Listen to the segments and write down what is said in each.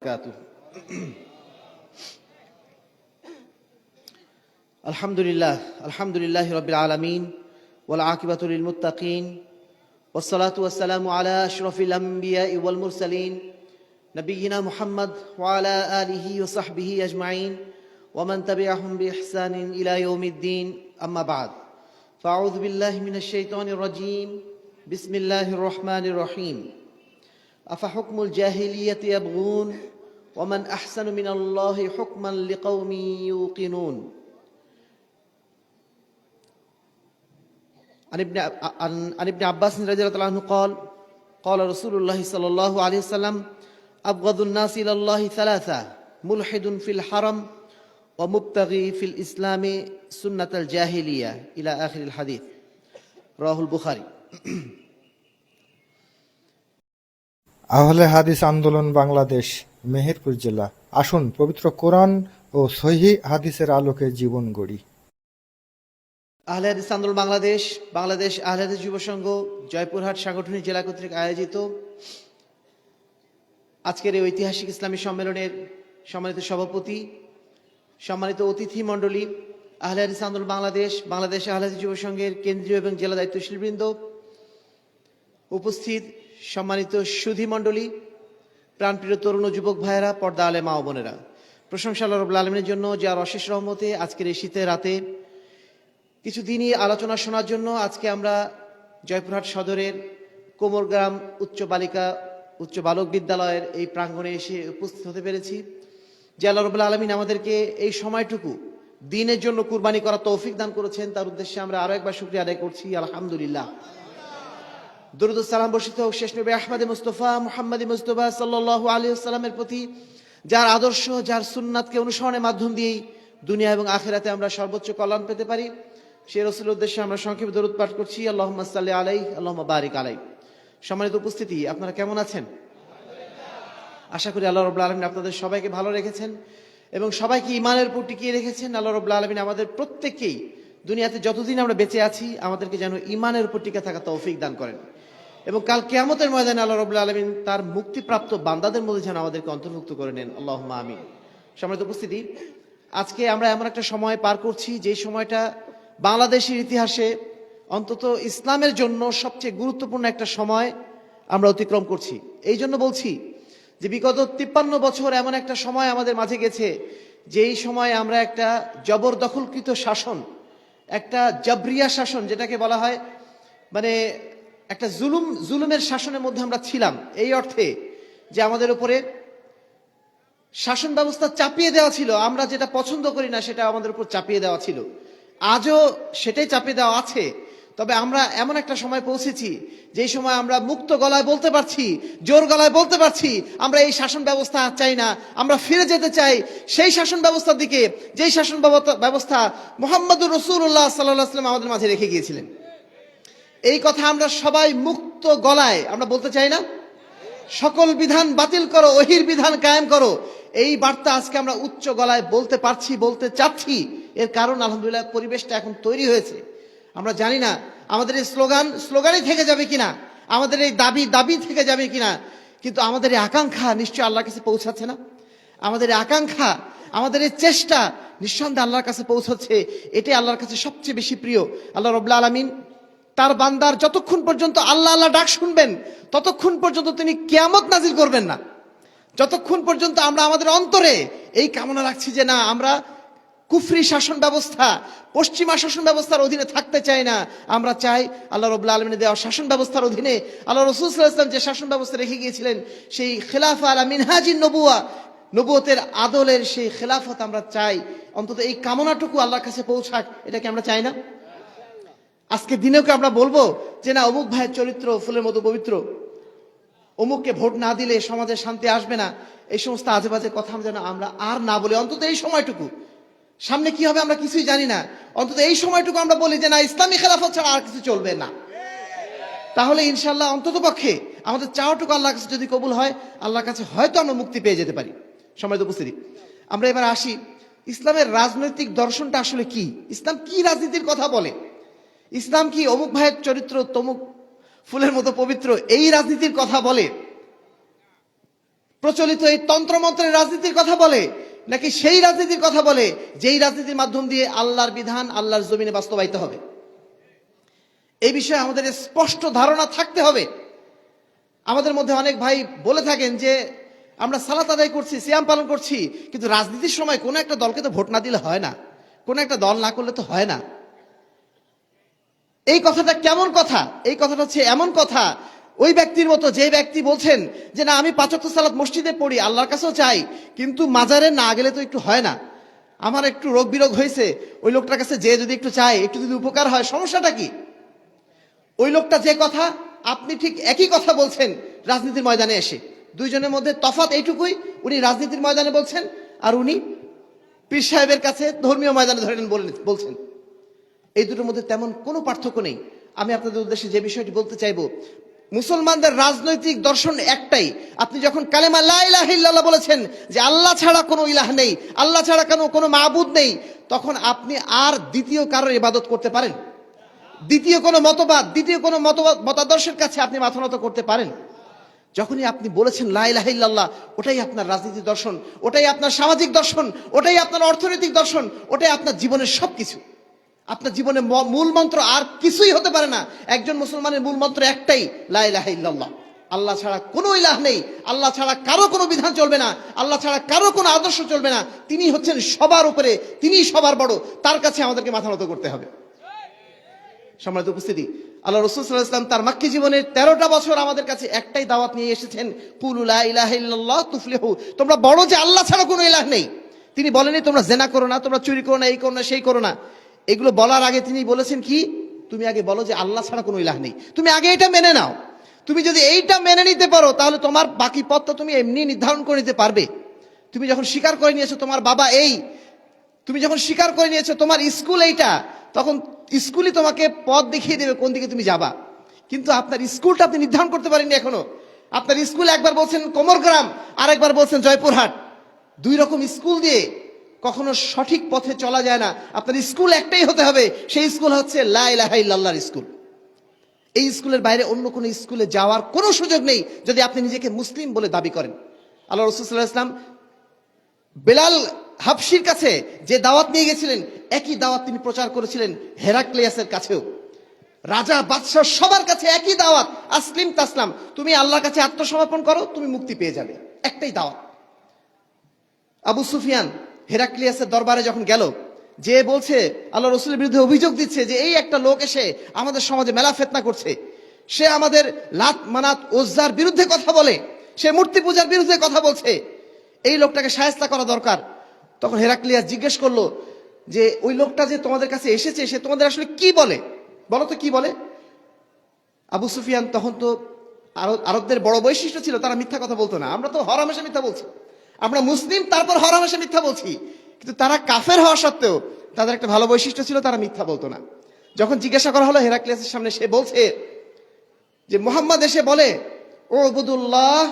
وبركاته. الحمد لله رب العالمين والعاقبة للمتقين والصلاة والسلام على أشرف الأنبياء والمرسلين نبينا محمد وعلى آله وصحبه أجمعين ومن تبعهم بإحسان إلى يوم الدين. أما بعد، فأعوذ بالله من الشيطان الرجيم. بسم الله الرحمن الرحيم. أفحكم الجاهلية يبغون ومن أحسن من الله حكما لقوم يوقنون. عن ابن عباس رضي الله عنه قال قال رسول الله صلى الله عليه وسلم أبغض الناس إلى الله ثلاثة: ملحد في الحرم ومبتغي في الإسلام سنة الجاهلية إلى آخر الحديث. رواه البخاري. আহলে হাদিস আন্দোলন বাংলাদেশ, মেহেরপুর জেলা। আসুন পবিত্র কোরআন ও সহিহ হাদিসের আলোকে জীবন গড়ি। আহলে হাদিস আন্দোলন বাংলাদেশ, বাংলাদেশ আহলে হাদিস যুব সংঘ, জয়পুরহাট সাংগঠনিক জেলা কর্তৃক আয়োজিত আজকের এই ঐতিহাসিক ইসলামী সম্মেলনের সম্মানিত সভাপতি, সম্মানিত অতিথি মণ্ডলী, আহলে হাদিস আন্দোলন বাংলাদেশ, বাংলাদেশ আহলে হাদিস যুব সংঘের কেন্দ্রীয় এবং জেলা দায়িত্বশীলবৃন্দ, উপস্থিত সম্মানিত সুধী মণ্ডলী, প্রাণপ্রিয় তরুণ ও যুবক ভাইয়েরা, পর্দা আলে মা ও বোনেরা, প্রশংসা আল্লাহ রাব্বুল আলামিনের জন্য, যার অশেষ রহমতে আজকের এই শীতের রাতে কিছু দিনই আলোচনা শোনার জন্য আজকে আমরা জয়পুরহাট সদরের কোমরগ্রাম উচ্চ বালক বিদ্যালয়ের এই প্রাঙ্গণে এসে উপস্থিত হতে পেরেছি। যে আল্লাহ রাব্বুল আলামিন আমাদেরকে এই সময়টুকু দ্বীনের জন্য কুরবানি করার তৌফিক দান করেছেন, তার উদ্দেশ্যে আমরা আরো একবার শুকরিয়া আদায় করছি, আলহামদুলিল্লাহ। দরুদ ও সালাম বর্ষিত হোক শেষ নবী আহমদ মুস্তফা মুহাম্মদ মুস্তফা সাল্লাল্লাহু আলাইহি ওয়াসাল্লামের প্রতি, যার আদর্শ, যার সুন্নাতকে অনুসরণের মাধ্যম দিয়েই দুনিয়া এবং আখিরাতে আমরা সর্বোচ্চ কল্যাণ পেতে পারি। সেই রাসূলের উদ্দেশ্যে আমরা সংক্ষেপে দরুদ পাঠ করছি, আল্লাহুম্মা সাল্লি আলাইহি আল্লাহুম্মা বারিক আলাইহি। সম্মানিত উপস্থিতি, আপনারা কেমন আছেন? আশা করি আল্লাহ রাব্বুল আলামিন আপনাদের সবাইকে ভালো রেখেছেন এবং সবাইকে ঈমানের উপর টিকিয়ে রেখেছেন। আল্লাহ রাব্বুল আলামিন আমাদের প্রত্যেককেই দুনিয়াতে যতদিন আমরা বেঁচে আছি আমাদেরকে যেন ঈমানের উপর টিকে থাকা তৌফিক দান করেন এবং কাল কিয়ামতের ময়দানে আল্লাহ রাব্বুল আলামিন তার মুক্তিপ্রাপ্ত বান্দাদের মধ্যে যেন আমাদেরকে অন্তর্ভুক্ত করে নেন, আল্লাহুম্মা আমিন। সম্মানিত উপস্থিতি, আজকে আমরা এমন একটা সময় পার করছি যে সময়টা বাংলাদেশের ইতিহাসে অন্তত ইসলামের জন্য সবচেয়ে গুরুত্বপূর্ণ একটা সময় আমরা অতিক্রম করছি। এই জন্য বলছি যে বিগত 53 বছর এমন একটা সময় আমাদের মাঝে গেছে যেই সময় আমরা একটা জবরদখলকৃত শাসন, একটা জাবরিয়া শাসন, যেটাকে বলা হয় মানে একটা জুলুমের শাসনের মধ্যে আমরা ছিলাম। এই অর্থে যে আমাদের উপরে শাসন ব্যবস্থা চাপিয়ে দেওয়া ছিল, আমরা যেটা পছন্দ করি না সেটা আমাদের উপর চাপিয়ে দেওয়া ছিল, আজও সেটাই চাপিয়ে দেওয়া আছে। তবে আমরা এমন একটা সময় পৌঁছেছি যেই সময় আমরা মুক্ত গলায় বলতে পারছি, জোর গলায় বলতে পারছি, আমরা এই শাসন ব্যবস্থা চাই না, আমরা ফিরে যেতে চাই সেই শাসন ব্যবস্থার দিকে যেই শাসন ব্যবস্থা মুহাম্মদুর রাসূলুল্লাহ সাল্লাল্লাহু আলাইহি ওয়াসাল্লাম আমাদের মাঝে রেখে গিয়েছিলেন। এই কথা আমরা সবাই মুক্ত গলায় আমরা বলতে চাই না? সকল বিধান বাতিল করো, ওহির বিধান কায়েম করো, এই বার্তা আজকে আমরা উচ্চ গলায় বলতে পারছি, বলতে চাচ্ছি। এর কারণ আলহামদুলিল্লাহ পরিবেশটা এখন তৈরি হয়েছে। আমরা জানি না আমাদের এই স্লোগানই থেকে যাবে কিনা, আমাদের এই দাবি থেকে যাবে কিনা, কিন্তু আমাদের এই আকাঙ্ক্ষা নিশ্চয়ই আল্লাহর কাছে পৌঁছাচ্ছে না? আমাদের এই আকাঙ্ক্ষা, আমাদের এই চেষ্টা নিঃসন্দেহে আল্লাহর কাছে পৌঁছাচ্ছে। এটাই আল্লাহর কাছে সবচেয়ে বেশি প্রিয়। আল্লাহ রাব্বুল আলামিন তার বান্দার যতক্ষণ পর্যন্ত আল্লাহ আল্লাহ ডাক শুনবেন ততক্ষণ পর্যন্ত তিনি কিয়ামত নাজিল করবেন না। যতক্ষণ পর্যন্ত আমরা আমাদের অন্তরে এই কামনা রাখছি যে না, আমরা কুফরি শাসন ব্যবস্থা, পশ্চিমা শাসন ব্যবস্থার অধীনে থাকতে চাই না, আমরা চাই আল্লাহ রাব্বুল আলামিনের দেওয়া শাসন ব্যবস্থার অধীনে আল্লাহ রাসূল সাল্লাল্লাহু আলাইহি ওয়াসাল্লাম যে শাসন ব্যবস্থা রেখে গিয়েছিলেন, সেই খেলাফা আলা মিনহাজিন নবুয়তের আদলের সেই খেলাফত আমরা চাই। অন্তত এই কামনাটুকু আল্লাহর কাছে পৌঁছাক, এটাকে আমরা চাই না? আজকে দিনেও কি আমরা বলবো যে না, অমুক ভাইয়ের চরিত্র ফুলের মতো পবিত্র, অমুককে ভোট না দিলে সমাজে শান্তি আসবে না, এই সমস্ত আজে বাজে কথা যেন আমরা আর না বলি। অন্তত এই সময়টুকু, সামনে কি হবে আমরা কিছুই জানি না, অন্তত এই সময়টুকু আমরা বলি যে না, ইসলামী খেলাফত ছাড়া আর কিছু চলবে না। তাহলে ইনশাল্লাহ অন্তত পক্ষে আমাদের চাওয়াটুকু আল্লাহর কাছে যদি কবুল হয়, আল্লাহর কাছে হয়তো আমরা মুক্তি পেয়ে যেতে পারি। সম্মানিত উপস্থিতি, আমরা এবার আসি ইসলামের রাজনৈতিক দর্শনটা আসলে কি। ইসলাম কি রাজনীতির কথা বলে? ইসলাম কি অমুক ভাইয়ের চরিত্র তমুক ফুলের মতো পবিত্র এই রাজনীতির কথা বলে? প্রচলিত এই তন্ত্রমন্ত্রের রাজনীতির কথা বলে, নাকি সেই রাজনীতির কথা বলে যেই রাজনীতির মাধ্যম দিয়ে আল্লাহর বিধান আল্লাহর জমিনে বাস্তবায়িত হবে? এই বিষয়ে আমাদের স্পষ্ট ধারণা থাকতে হবে। আমাদের মধ্যে অনেক ভাই বলে থাকেন যে আমরা সালাত আদায় করছি, সিয়াম পালন করছি, কিন্তু রাজনীতির সময় কোনো একটা দলকে তো ভোট না দিলে হয় না, কোনো একটা দল না করলে তো হয় না। এই কথাটা কেমন কথা? এই কথাটা হচ্ছে এমন কথা ওই ব্যক্তির মতো যে ব্যক্তি বলছেন যে না, আমি 5 ওয়াক্ত সালাত মসজিদে পড়ি, আল্লাহর কাছেও চাই, কিন্তু মাজারে না গেলে তো একটু হয় না, আমার একটু রোগ বিরোগ হয়েছে, ওই লোকটার কাছে যে যদি একটু চাই, একটু যদি উপকার হয়, সমস্যাটা কি? ওই লোকটা যে কথা, আপনি ঠিক একই কথা বলছেন রাজনীতির ময়দানে এসে। দুইজনের মধ্যে তফাৎ এইটুকুই, উনি রাজনীতির ময়দানে বলছেন আর উনি পীর সাহেবের কাছে ধর্মীয় ময়দানে ধরে বলছেন। এই দুটোর মধ্যে তেমন কোনো পার্থক্য নেই। আমি আপনাদের উদ্দেশ্যে যে বিষয়টি বলতে চাইবো, মুসলমানদের রাজনৈতিক দর্শন একটাই। আপনি যখন কালেমা লা ইলাহা ইল্লাল্লাহ বলেছেন যে আল্লাহ ছাড়া কোনো ইলাহ নেই, আল্লাহ ছাড়া কোনো মাবুদ নেই, তখন আপনি আর দ্বিতীয় কারোর ইবাদত করতে পারেন? দ্বিতীয় কোনো মতবাদ, দ্বিতীয় কোনো মতাদর্শের কাছে আপনি মাথা নত করতে পারেন? যখনই আপনি বলেছেন লা ইলাহা ইল্লাল্লাহ, ওটাই আপনার রাজনীতি দর্শন, ওটাই আপনার সামাজিক দর্শন, ওটাই আপনার অর্থনৈতিক দর্শন, ওটাই আপনার জীবনের সবকিছু। আপনার জীবনের মূল মন্ত্র আর কিছুই হতে পারে না। একজন মুসলমানের মূল মন্ত্র একটাই, লা ইলাহা ইল্লাল্লাহ। আল্লাহ ছাড়া কোনো ইলাহ নেই, আল্লাহ ছাড়া কারো কোনো বিধান চলবে না, আল্লাহ ছাড়া কারো কোনো আদর্শ চলবে না। তিনি হচ্ছেন সবার উপরে, তিনিই সবার বড়, তার কাছে আমাদেরকে মাথা নত করতে হবে। সম্মানিত উপস্থিতি, আল্লাহ রাসূল সাল্লাল্লাহু আলাইহি ওয়াসাল্লাম তার মক্কি জীবনের 13টা বছর আমাদের কাছে একটাই দাওয়াত নিয়ে এসেছেন, কুলু লা ইলাহা ইল্লাল্লাহ তুফলিহু, তোমরা বড় যে আল্লাহ ছাড়া কোনো ইলাহ নেই। তিনি বলেননি তোমরা জেনা করো না, তোমরা চুরি করো না, এই করো না, সেই করো না। এগুলো বলার আগে তিনি বলেছেন কি, তুমি আগে বলো যে আল্লাহ ছাড়া কোনো ইলাহ নেই, তুমি আগে এটা মেনে নাও। তুমি যদি এইটা মেনে নিতে পারো, তাহলে তোমার বাকি পথটা তুমি এমনি নির্ধারণ করে নিতে পারবে। তুমি যখন স্বীকার করে নিয়েছো তোমার বাবা এই, তুমি যখন স্বীকার করে নিয়েছো তোমার স্কুল এইটা, তখন স্কুলই তোমাকে পথ দেখিয়ে দেবে কোন দিকে তুমি যাবা। কিন্তু আপনার স্কুলটা আপনি নির্ধারণ করতে পারেননি এখনো। আপনার স্কুল একবার বলছেন কোমরগ্রাম, আর একবার বলছেন জয়পুরহাট। দুই রকম স্কুল দিয়ে কখনো সঠিক পথে চলা যায় না। আপনার স্কুল একটাই হতে হবে, সেই স্কুল হচ্ছে লা ইলাহা ইল্লাল্লাহর স্কুল। এই স্কুলের বাইরে অন্য কোনো স্কুলে যাওয়ার কোনো সুযোগ নেই যদি আপনি নিজেকে মুসলিম বলে দাবি করেন। আল্লাহ রাসূল সাল্লাল্লাহু আলাইহি ওয়াসাল্লাম বেলাল হাবশির কাছে যে দাওয়াত নিয়ে গেছিলেন, একই দাওয়াত তিনি প্রচার করেছিলেন হেরাক্লিয়াসের কাছেও। রাজা বাদশাহ সবার কাছে একই দাওয়াত, আসলিম তাসলাম, তুমি আল্লাহর কাছে আত্মসমর্পণ করো, তুমি মুক্তি পেয়ে যাবে, একটাই দাওয়াত। আবু সুফিয়ান হেরাক্লিয়াসের দরবারে যখন গেল, যে বলছে আল্লাহ রসুলের বিরুদ্ধে অভিযোগ দিচ্ছে যে এই একটা লোক এসে আমাদের সমাজে মেলা ফেতনা করছে, সে আমাদের লাত মানাত ওজ্জার বিরুদ্ধে কথা বলে, সে মূর্তি পূজার বিরুদ্ধে কথা বলছে, এই লোকটাকে শায়েস্তা করা দরকার। তখন হেরাক্লিয়াস জিজ্ঞেস করলো যে ওই লোকটা যে তোমাদের কাছে এসেছে, সে তোমাদের আসলে কি বলে, বলো তো কি বলে? আবু সুফিয়ান তখন তো আরবদের বড় বৈশিষ্ট্য ছিল, তারা মিথ্যা কথা বলতো না। আমরা তো হরহামেশা মিথ্যা বলছি, আমরা মুসলিম তারপর হরহামেশা মিথ্যা বলছি, কিন্তু তারা কাফের হওয়া সত্ত্বেও তাদের একটা ভালো বৈশিষ্ট্য ছিল, তারা মিথ্যা বলতো না। যখন জিজ্ঞাসা করা হলো হেরাক্লিয়াসের সামনে, সে বলছে যে মুহাম্মদ এসে বলে উবুদুল্লাহ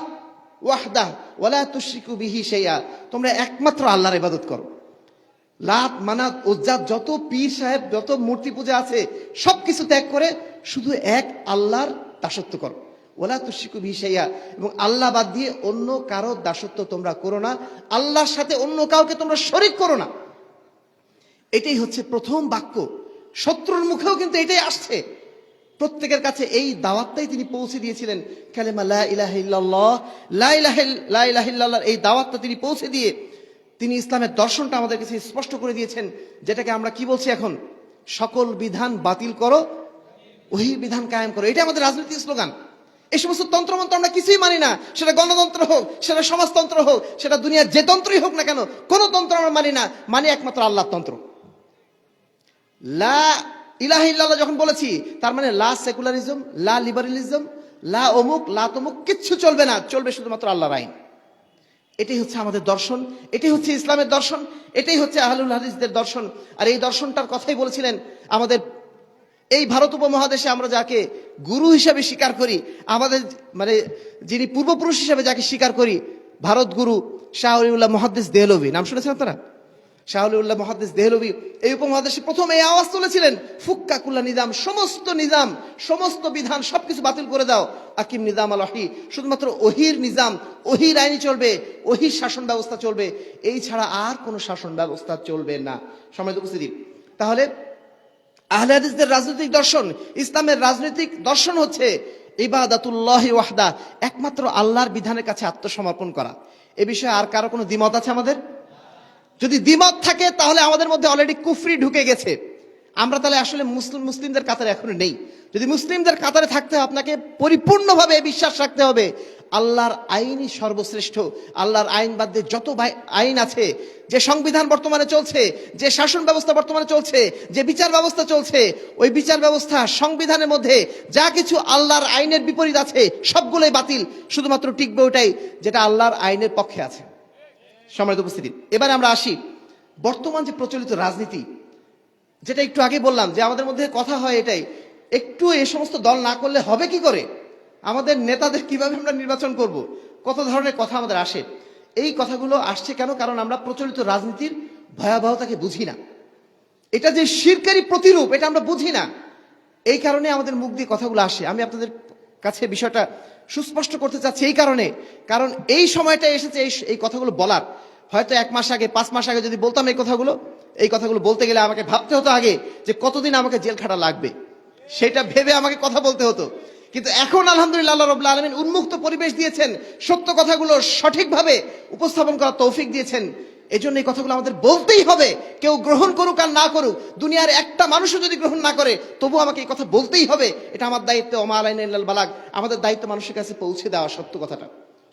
ওয়াহদাহ ওয়ালা তুশরিকু বিহি শাইআ, তোমরা একমাত্র আল্লাহর ইবাদত করো। লাত মানাত উজ্জাত যত পীর সাহেব যত মূর্তি পূজা আছে সবকিছু ত্যাগ করে শুধু এক আল্লাহর দাসত্ব করো। ওয়ালা তুশরিকু বিহি শাইআ, এবং আল্লাহ বাদ দিয়ে অন্য কারো দাসত্ব তোমরা করো না, আল্লাহর সাথে অন্য কাউকে তোমরা শরীক করো না। এটাই হচ্ছে প্রথম বাক্য। শত্রুর মুখেও কিন্তু এটাই আসছে। প্রত্যেকের কাছে এই দাওয়াতটাই তিনি পৌঁছে দিয়েছিলেন, কালেমা লা ইলাহা ইল্লাল্লাহ, লা ইলাহা ইল্লাল্লাহর এই দাওয়াতটা তিনি পৌঁছে দিয়ে তিনি ইসলামের দর্শনটা আমাদের কাছে স্পষ্ট করে দিয়েছেন, যেটাকে আমরা কি বলছি এখন, সকল বিধান বাতিল করো, ওহির বিধান কায়েম করো। এটা আমাদের রাজনৈতিক স্লোগান। এই সমস্ত তন্ত্রমন্ত্র আমরা কিছুই মানি না, সেটা গণতন্ত্র হোক, সেটা সমাজতন্ত্র হোক, সেটা দুনিয়ার যে তন্ত্রই হোক না কেন, কোন তন্ত্র আমরা মানি না, মানি একমাত্র আল্লাহর তন্ত্র। লা ইলাহা ইল্লাল্লাহ যখন বলেছি, তার মানে লা সেকুলারিজম, লা লিবারালিজম, লা অমুক লা তমুক কিচ্ছু চলবে না, চলবে শুধুমাত্র আল্লাহর আইন। এটাই হচ্ছে আমাদের দর্শন, এটাই হচ্ছে ইসলামের দর্শন, এটাই হচ্ছে আহলুল হাদিসদের দর্শন। আর এই দর্শনটার কথাই বলেছিলেন আমাদের এই ভারত উপমহাদেশে আমরা যাকে গুরু হিসাবে স্বীকার করি, আমাদের মানে যিনি পূর্বপুরুষ হিসাবে যাকে স্বীকার করি, ভারত গুরু শাহ ওলিউল্লাহ মুহাদ্দিস দেহলভী, নাম শুনেছেন আপনারা? শাহুল্লাহ মুহাদ্দিস দেহলভী এই উপমহাদেশে প্রথম এই আওয়াজ তুলেছিলেন, ফুক্কা কুল্লা নিজাম, নিজাম সমস্ত বিধান সবকিছু বাতিল করে দাও, আকিম নিজাম আল ওহী, শুধুমাত্র ওহির নিজাম, ওহির আইনি চলবে, ওহির শাসন ব্যবস্থা চলবে, এই ছাড়া আর কোনো শাসন ব্যবস্থা চলবে না। সম্মানিত উপস্থিতি, তাহলে আহলে হাদিসদের রাজনৈতিক দর্শন, ইসলামের রাজনৈতিক দর্শন হচ্ছে ইবাদাতুল্লাহি ওয়াহদা, একমাত্র আল্লাহর বিধানের কাছে আত্মসমর্পণ করা। এ বিষয়ে আর কারো কোনো দ্বিমত আছে আমাদের? যদি দ্বিমত থাকে তাহলে আমাদের মধ্যে অলরেডি কুফরি ঢুকে গেছে, আমরা তাহলে আসলে মুসলিমদের কাতারে এখনো নেই। যদি মুসলিমদের কাতারে থাকতে হয়, আপনাকে পরিপূর্ণভাবে বিশ্বাস রাখতে হবে আল্লাহর আইনই সর্বশ্রেষ্ঠ। আল্লাহর আইন বাদ দিয়ে যত আইন আছে, যে সংবিধান বর্তমানে চলছে, যে শাসন ব্যবস্থা বর্তমানে চলছে, যে বিচার ব্যবস্থা চলছে, ওই বিচার ব্যবস্থা সংবিধানের মধ্যে যা কিছু আল্লাহর আইনের বিপরীত আছে সবগুলোই বাতিল, শুধুমাত্র টিকবে ওটাই যেটা আল্লাহর আইনের পক্ষে আছে। সম্মানিত উপস্থিতি, এবারে আমরা আসি বর্তমান যে প্রচলিত রাজনীতি, যেটা একটু আগে বললাম যে আমাদের মধ্যে কথা হয় এটাই, একটু এই সমস্ত দল না করলে হবে কি করে, আমাদের নেতাদের কিভাবে আমরা নির্বাচন করব, কত ধরনের কথা আমাদের আসে। এই কথাগুলো আসছে কেন? কারণ আমরা প্রচলিত রাজনীতির ভয়াবহতাকে বুঝি না, এটা যে শিরকারি প্রতিরূপ এটা আমরা বুঝি না, এই কারণে আমাদের মুখ দিয়ে কথাগুলো আসে। আমি আপনাদের কাছে বিষয়টা সুস্পষ্ট করতে চাচ্ছি এই কারণে, কারণ এই সময়টা এসেছে এই কথাগুলো বলার। হয়তো 1 মাস আগে, 5 মাস আগে যদি বলতাম এই কথাগুলো বলতে গেলে আমাকে ভাবতে হতো আগে যে কতদিন আমাকে জেল খাটা লাগবে, সেটা ভেবে আমাকে কথা বলতে হতো। কিন্তু এখন আলহামদুলিল্লাহ আল্লাহ রাব্বুল আলামিন উন্মুক্ত পরিবেশ দিয়েছেন, সত্য কথাগুলো সঠিকভাবে উপস্থাপন করার তৌফিক দিয়েছেন। এজন্য এই কথাগুলো আমাদের বলতেই হবে, কেউ গ্রহণ করুক আর না করুক, দুনিয়ার একটা মানুষও যদি গ্রহণ না করে তবু আমাকে এই কথা বলতেই হবে, এটা আমার দায়িত্ব। ওমা আলাইনা ইল্লাল বালাগ, আমাদের দায়িত্ব মানুষের কাছে পৌঁছে দেওয়া সত্য কথাটা।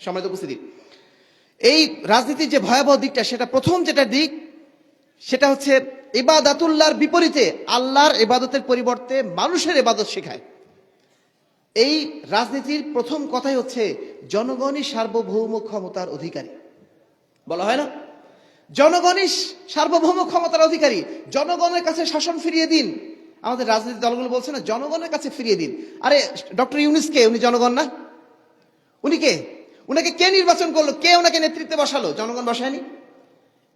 সম্মানিত উপস্থিতি, এই রাজনীতির যে ভয়াবহ দিকটা, সেটা প্রথম যেটা দিক সেটা হচ্ছে ইবাদাতুল্লাহর বিপরীতে আল্লাহর ইবাদতের পরিবর্তে মানুষের ইবাদত শেখায়। এই রাজনীতির প্রথম কথাই হচ্ছে জনগণই সার্বভৌম ক্ষমতার অধিকারী। বলা হয় না, জনগণই সার্বভৌম ক্ষমতার অধিকারী, জনগণের কাছে শাসন ফিরিয়ে দিন। আমাদের রাজনৈতিক দলগুলো বলছে না, জনগণের কাছে ফিরিয়ে দিন। আরে ডক্টর ইউনূস কে? উনি জনগণ না? উনি কে? উনাকে কে নির্বাচন করলো? কে ওনাকে নেতৃত্বে বসালো? জনগণ বসায়নি।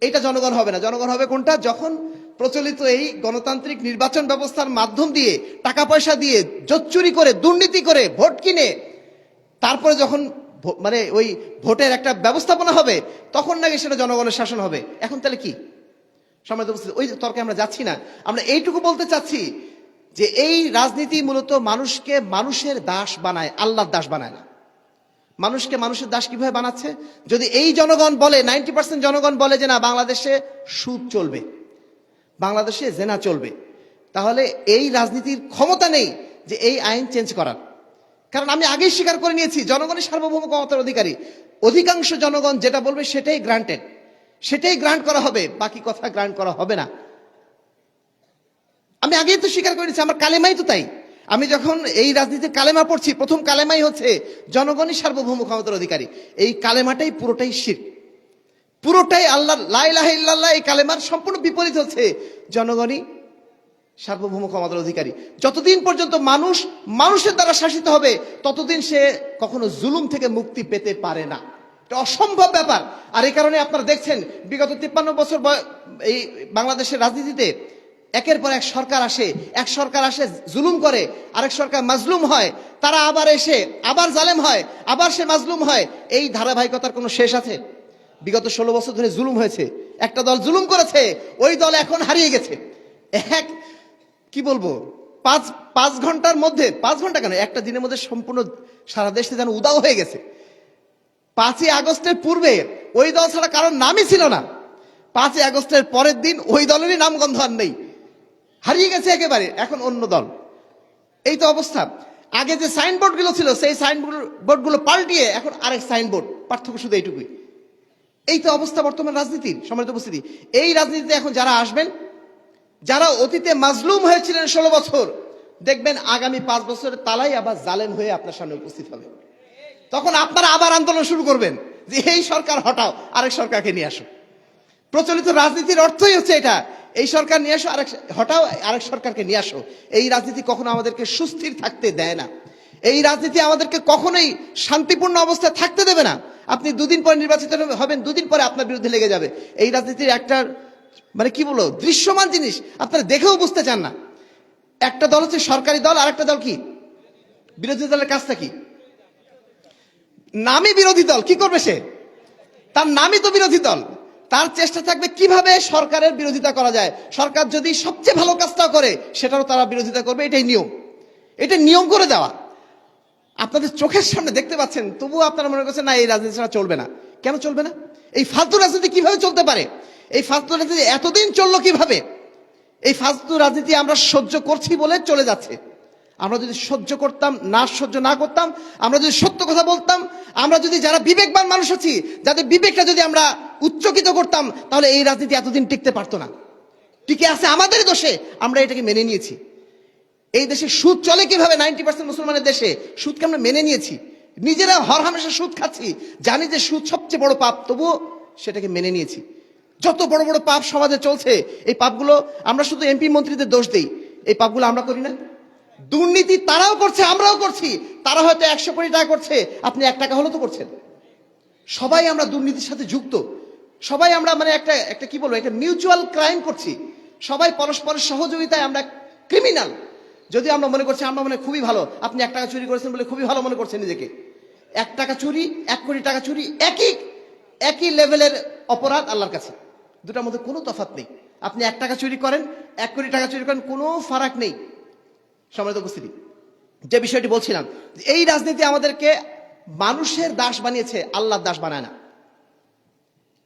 এইটা জনগণ হবে না। জনগণ হবে কোনটা? যখন প্রচলিত এই গণতান্ত্রিক নির্বাচন ব্যবস্থার মাধ্যম দিয়ে, টাকা পয়সা দিয়ে, জোচ্চুরি করে, দুর্নীতি করে, ভোট কিনে, তারপরে যখন মানে ওই ভোটের একটা ব্যবস্থাপনা হবে, তখন নাকি সেটা জনগণের শাসন হবে। এখন তাহলে কি? সম্মানিত উপস্থিতি, ওই তর্কে আমরা যাচ্ছি না। আমরা এইটুকু বলতে চাচ্ছি যে এই রাজনীতি মূলত মানুষকে মানুষের দাস বানায়, আল্লাহর দাস বানায় না। মানুষকে মানুষের দাস কিভাবে বানাচ্ছে? যদি এই জনগণ বলে, 90% জনগণ বলে যে না, বাংলাদেশে সুদ চলবে, বাংলাদেশে জেনা চলবে, তাহলে এই রাজনীতির ক্ষমতা নেই যে এই আইন চেঞ্জ করার। কারণ আমি আগেই স্বীকার করে নিয়েছি, জনগণের সার্বভৌম ক্ষমতার অধিকারী। অধিকাংশ জনগণ যেটা বলবে সেটাই গ্রান্টেড, সেটাই গ্রান্ট করা হবে, বাকি কথা গ্রান্ট করা হবে না। আমি আগেই তো স্বীকার করে নিয়েছি, আমার কালেমাই তো তাই। আমি যখন এই রাজনীতির কালেমা পড়ছি, প্রথম কালেমাই হচ্ছে জনগণই সার্বভৌম ক্ষমতার অধিকারী। এই কালেমাটাই পুরোটাই শিরক, পুরোটাই আল্লাহ লা ইলাহা ইল্লাল্লাহ, এই কালেমার সম্পূর্ণ বিপরীত হচ্ছে জনগণই সার্বভৌম ক্ষমতার অধিকারী। যতদিন পর্যন্ত মানুষ মানুষের দ্বারা শাসিত হবে, ততদিন সে কখনো জুলুম থেকে মুক্তি পেতে পারে না। এটা অসম্ভব ব্যাপার। আর এই কারণে আপনারা দেখছেন বিগত 53 বছর এই বাংলাদেশের রাজনীতিতে একের পর এক সরকার আসে, জুলুম করে, আরেক সরকার মাজলুম হয়, তারা আবার এসে আবার জালেম হয়, আবার সে মাজলুম হয়। এই ধারাবাহিকতার কোনো শেষ আছে? বিগত 16 বছর ধরে জুলুম হয়েছে, একটা দল জুলুম করেছে, ওই দল এখন হারিয়ে গেছে। কি বলবো, 5 ঘন্টার মধ্যে, 5 ঘন্টা কেন, একটা দিনের মধ্যে সম্পূর্ণ সারা দেশে যেন উদাও হয়ে গেছে। 5ই আগস্টের পূর্বে ওই দল ছাড়া কারোর নামই ছিল না, 5ই আগস্টের পরের দিন ওই দলেরই নামগন্ধ আর নেই, হারিয়ে গেছে একেবারে, এখন অন্য দল। এই তো অবস্থা। আগে যে সাইনবোর্ডগুলো ছিল, সেই সাইনবোর্ডগুলো পাল্টিয়ে এখন আরেক সাইনবোর্ড, পার্থক্য শুধু এইটুকুই। এই তো অবস্থা বর্তমান রাজনীতির। সম্মানিত উপস্থিতি, এই রাজনীতিতে এখন যারা আসবেন, যারা অতীতে মাজলুম হয়েছিলেন 16 বছর, দেখবেন আগামী 5 বছরের তালাই আবার জালেম হয়ে আপনার সামনে উপস্থিত হবে। তখন আপনারা আবার আন্দোলন শুরু করবেন যে এই সরকার হটাও, আরেক সরকারকে নিয়ে আসো। প্রচলিত রাজনীতির অর্থই হচ্ছে এটা, এই সরকার নিয়ে আসো, হটাও, আরেক সরকারকে নিয়ে আসো। এই রাজনীতি কখনো আমাদেরকে সুস্থির থাকতে দেয় না। এই রাজনীতি আমাদেরকে কখনোই শান্তিপূর্ণ অবস্থায় থাকতে দেবে না। আপনি 2 দিন পরে নির্বাচিত হবেন, 2 দিন পরে আপনার বিরুদ্ধে লেগে যাবে। এই রাজনীতির একটা মানে কি বলবো, দৃশ্যমান জিনিস আপনারা দেখেও বুঝতে চান না। একটা দল হচ্ছে সরকারি দল, আর একটা দল কি বিরোধী দলের কাজটা কি? নামই বিরোধী দল, কি করবে সে? তার নামই তো বিরোধী দল। তার চেষ্টা থাকবে কিভাবে সরকারের বিরোধিতা করা যায়। সরকার যদি সবচেয়ে ভালো কাজটা করে সেটারও তারা বিরোধিতা করবে, এটাই নিয়ম, এটা নিয়ম করে দেওয়া। আপনাদের চোখের সামনে দেখতে পাচ্ছেন, তবুও আপনারা মনে করছেন না এই রাজনীতি ছাড়া চলবে না। কেন চলবে না? এই ফালতু রাজনীতি কিভাবে চলতে পারে? এই ফালতু রাজনীতি এতদিন চললো কিভাবে? এই ফালতু রাজনীতি আমরা সহ্য করছি বলে চলে যাচ্ছে। আমরা যদি সহ্য করতাম, না সহ্য না করতাম, আমরা যদি সত্য কথা বলতাম, আমরা যদি যারা বিবেকবান মানুষ আছি, যাদের বিবেকটা যদি আমরা উচ্চকিত করতাম, তাহলে এই রাজনীতি এতদিন টিকতে পারতো না। টিকে আছে আমাদের দোষে, আমরা এটাকে মেনে নিয়েছি। এই দেশে সুদ চলে কিভাবে? 90% মুসলমানের দেশে সুদকে আমরা মেনে নিয়েছি, নিজেরা হরহামেশা সুদ খাচ্ছি, জানি যে সুদ সবচেয়ে বড় পাপ, তবুও সেটাকে মেনে নিয়েছি। যত বড় বড় পাপ সমাজে চলছে, এই পাপগুলো আমরা শুধু এমপি মন্ত্রীদের দোষ দেই, এই পাপগুলো আমরা করি না। দুর্নীতি তারাও করছে, আমরাও করছি। তারা হয়তো 100 কোটি টাকা করছে, আপনি 1 টাকা হলেও তো করছেন। সবাই আমরা দুর্নীতির সাথে যুক্ত, সবাই আমরা মানে একটা কি বলবো, একটা মিউচুয়াল ক্রাইম করছি। সবাই পরস্পরের সহযোগিতায় আমরা ক্রিমিনাল। যদি আমরা মনে করছি আমরা মনে খুবই ভালো, আপনি 1 টাকা চুরি করেছেন বলে খুবই ভালো মনে করছেন নিজেকে। 1 টাকা চুরি, 1 কোটি টাকা চুরি একই লেভেলের অপরাধ আল্লাহর কাছে। দুটার মধ্যে কোনো তফাৎ নেই। আপনি 1 টাকা চুরি করেন, 1 কোটি টাকা চুরি করেন, কোনো ফারাক নেই। সম্মানিত উপস্থিতি, যে বিষয়টি বলছিলাম, এই রাজনীতি আমাদেরকে মানুষের দাস বানিয়েছে, আল্লাহর দাস বানায় না।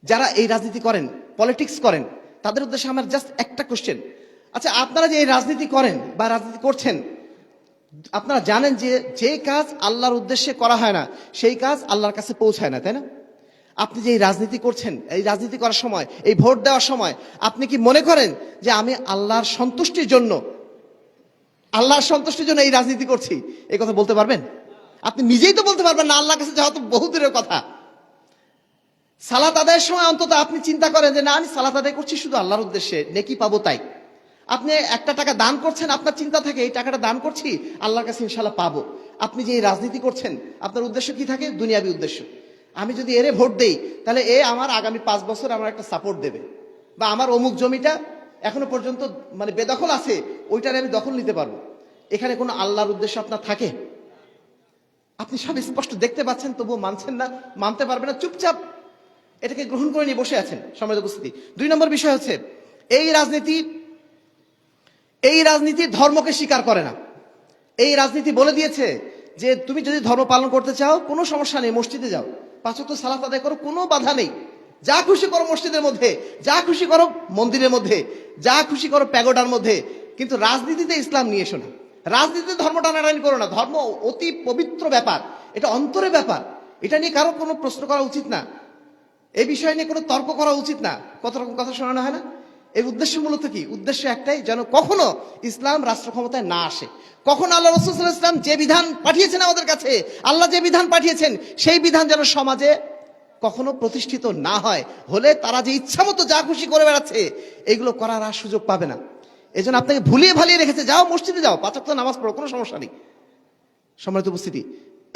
যারা এই রাজনীতি করেন, পলিটিক্স করেন, তাদের উদ্দেশ্যে আমার জাস্ট একটা কোশ্চেন। আচ্ছা, আপনারা যে এই রাজনীতি করেন বা রাজনীতি করছেন, আপনারা জানেন যে যে কাজ আল্লাহর উদ্দেশ্যে করা হয় না, সেই কাজ আল্লাহর কাছে পৌঁছায় না, তাই না? আপনি যে এই রাজনীতি করছেন, এই রাজনীতি করার সময়, এই ভোট দেওয়ার সময়, আপনি কি মনে করেন যে আমি আল্লাহর সন্তুষ্টির জন্য এই রাজনীতি করছি? এই কথা বলতে পারবেন? আপনি নিজেই তো বলতে পারবেন না, আল্লাহর কাছে যাওয়া তো বহু দূরের কথা। সালাত আদায়ের সময় অন্তত আপনি চিন্তা করেন যে না, আমি সালাত আদায় করছি শুধু আল্লাহর উদ্দেশ্যে, নেকি পাবো তাই। আপনি 1 টাকা দান করছেন, আপনার চিন্তা থাকে এই টাকাটা দান করছি আল্লাহর কাছে ইনশাল্লাহ পাবো। আপনি যে এই রাজনীতি করছেন, আপনার উদ্দেশ্য কি থাকে? দুনিয়াবি উদ্দেশ্য। আমি যদি এরে ভোট দেই, তাহলে এ আমার আগামী 5 বছর আমার একটা সাপোর্ট দেবে, বা আমার অমুক জমিটা এখনো পর্যন্ত মানে বেদখল আছে, ওইটারে আমি দখল নিতে পারবো। এখানে কোনো আল্লাহর উদ্দেশ্য আপনার থাকে? আপনি সব স্পষ্ট দেখতে পাচ্ছেন, তবুও মানছেন না, মানতে পারবেন না, চুপচাপ এটাকে গ্রহণ করে নিয়ে বসে আছেন। সম্মানিত উপস্থিতি, 2 নম্বর বিষয় হচ্ছে এই রাজনীতি ধর্মকে স্বীকার করে না। এই রাজনীতি বলে দিয়েছে যে তুমি যদি ধর্ম পালন করতে চাও, কোনো সমস্যা নেই, মসজিদে যাও, 5 ওয়াক্ত সালাত আদায় করো, কোনো বাধা নেই, যা খুশি করো মসজিদের মধ্যে, যা খুশি করো মন্দিরের মধ্যে, যা খুশি করো প্যাগোডার মধ্যে, কিন্তু রাজনীতিতে ইসলাম নিয়ে এসো না। রাজনীতিতে ধর্ম টানাটানি করো না। ধর্ম অতি পবিত্র ব্যাপার, এটা অন্তরের ব্যাপার, এটা নিয়ে কারো কোনো প্রশ্ন করা উচিত না, এই বিষয় নিয়ে কোনো তর্ক করা উচিত না। কত রকম কথা শোনানো হয় না? এই উদ্দেশ্য মূলত কি? উদ্দেশ্য একটাই, যেন কখনো ইসলাম রাষ্ট্র ক্ষমতায় না আসে। কখন আল্লাহ রাসূল সাল্লাল্লাহু আলাইহি ওয়াসাল্লাম যে বিধান পাঠিয়েছেন আমাদের কাছে, আল্লাহ যে বিধান পাঠিয়েছেন, সেই বিধান যেন সমাজে কখনো প্রতিষ্ঠিত না হয়। হলে তারা যে ইচ্ছা মতো যা খুশি করে বেড়াচ্ছে, এগুলো করার আর সুযোগ পাবে না। এই জন্য আপনাকে ভুলিয়ে ভালিয়ে রেখেছে, যাও মসজিদে যাও, 5 ওয়াক্ত নামাজ পড়ো, কোনো সমস্যা নেই। সম্মানিত উপস্থিতি,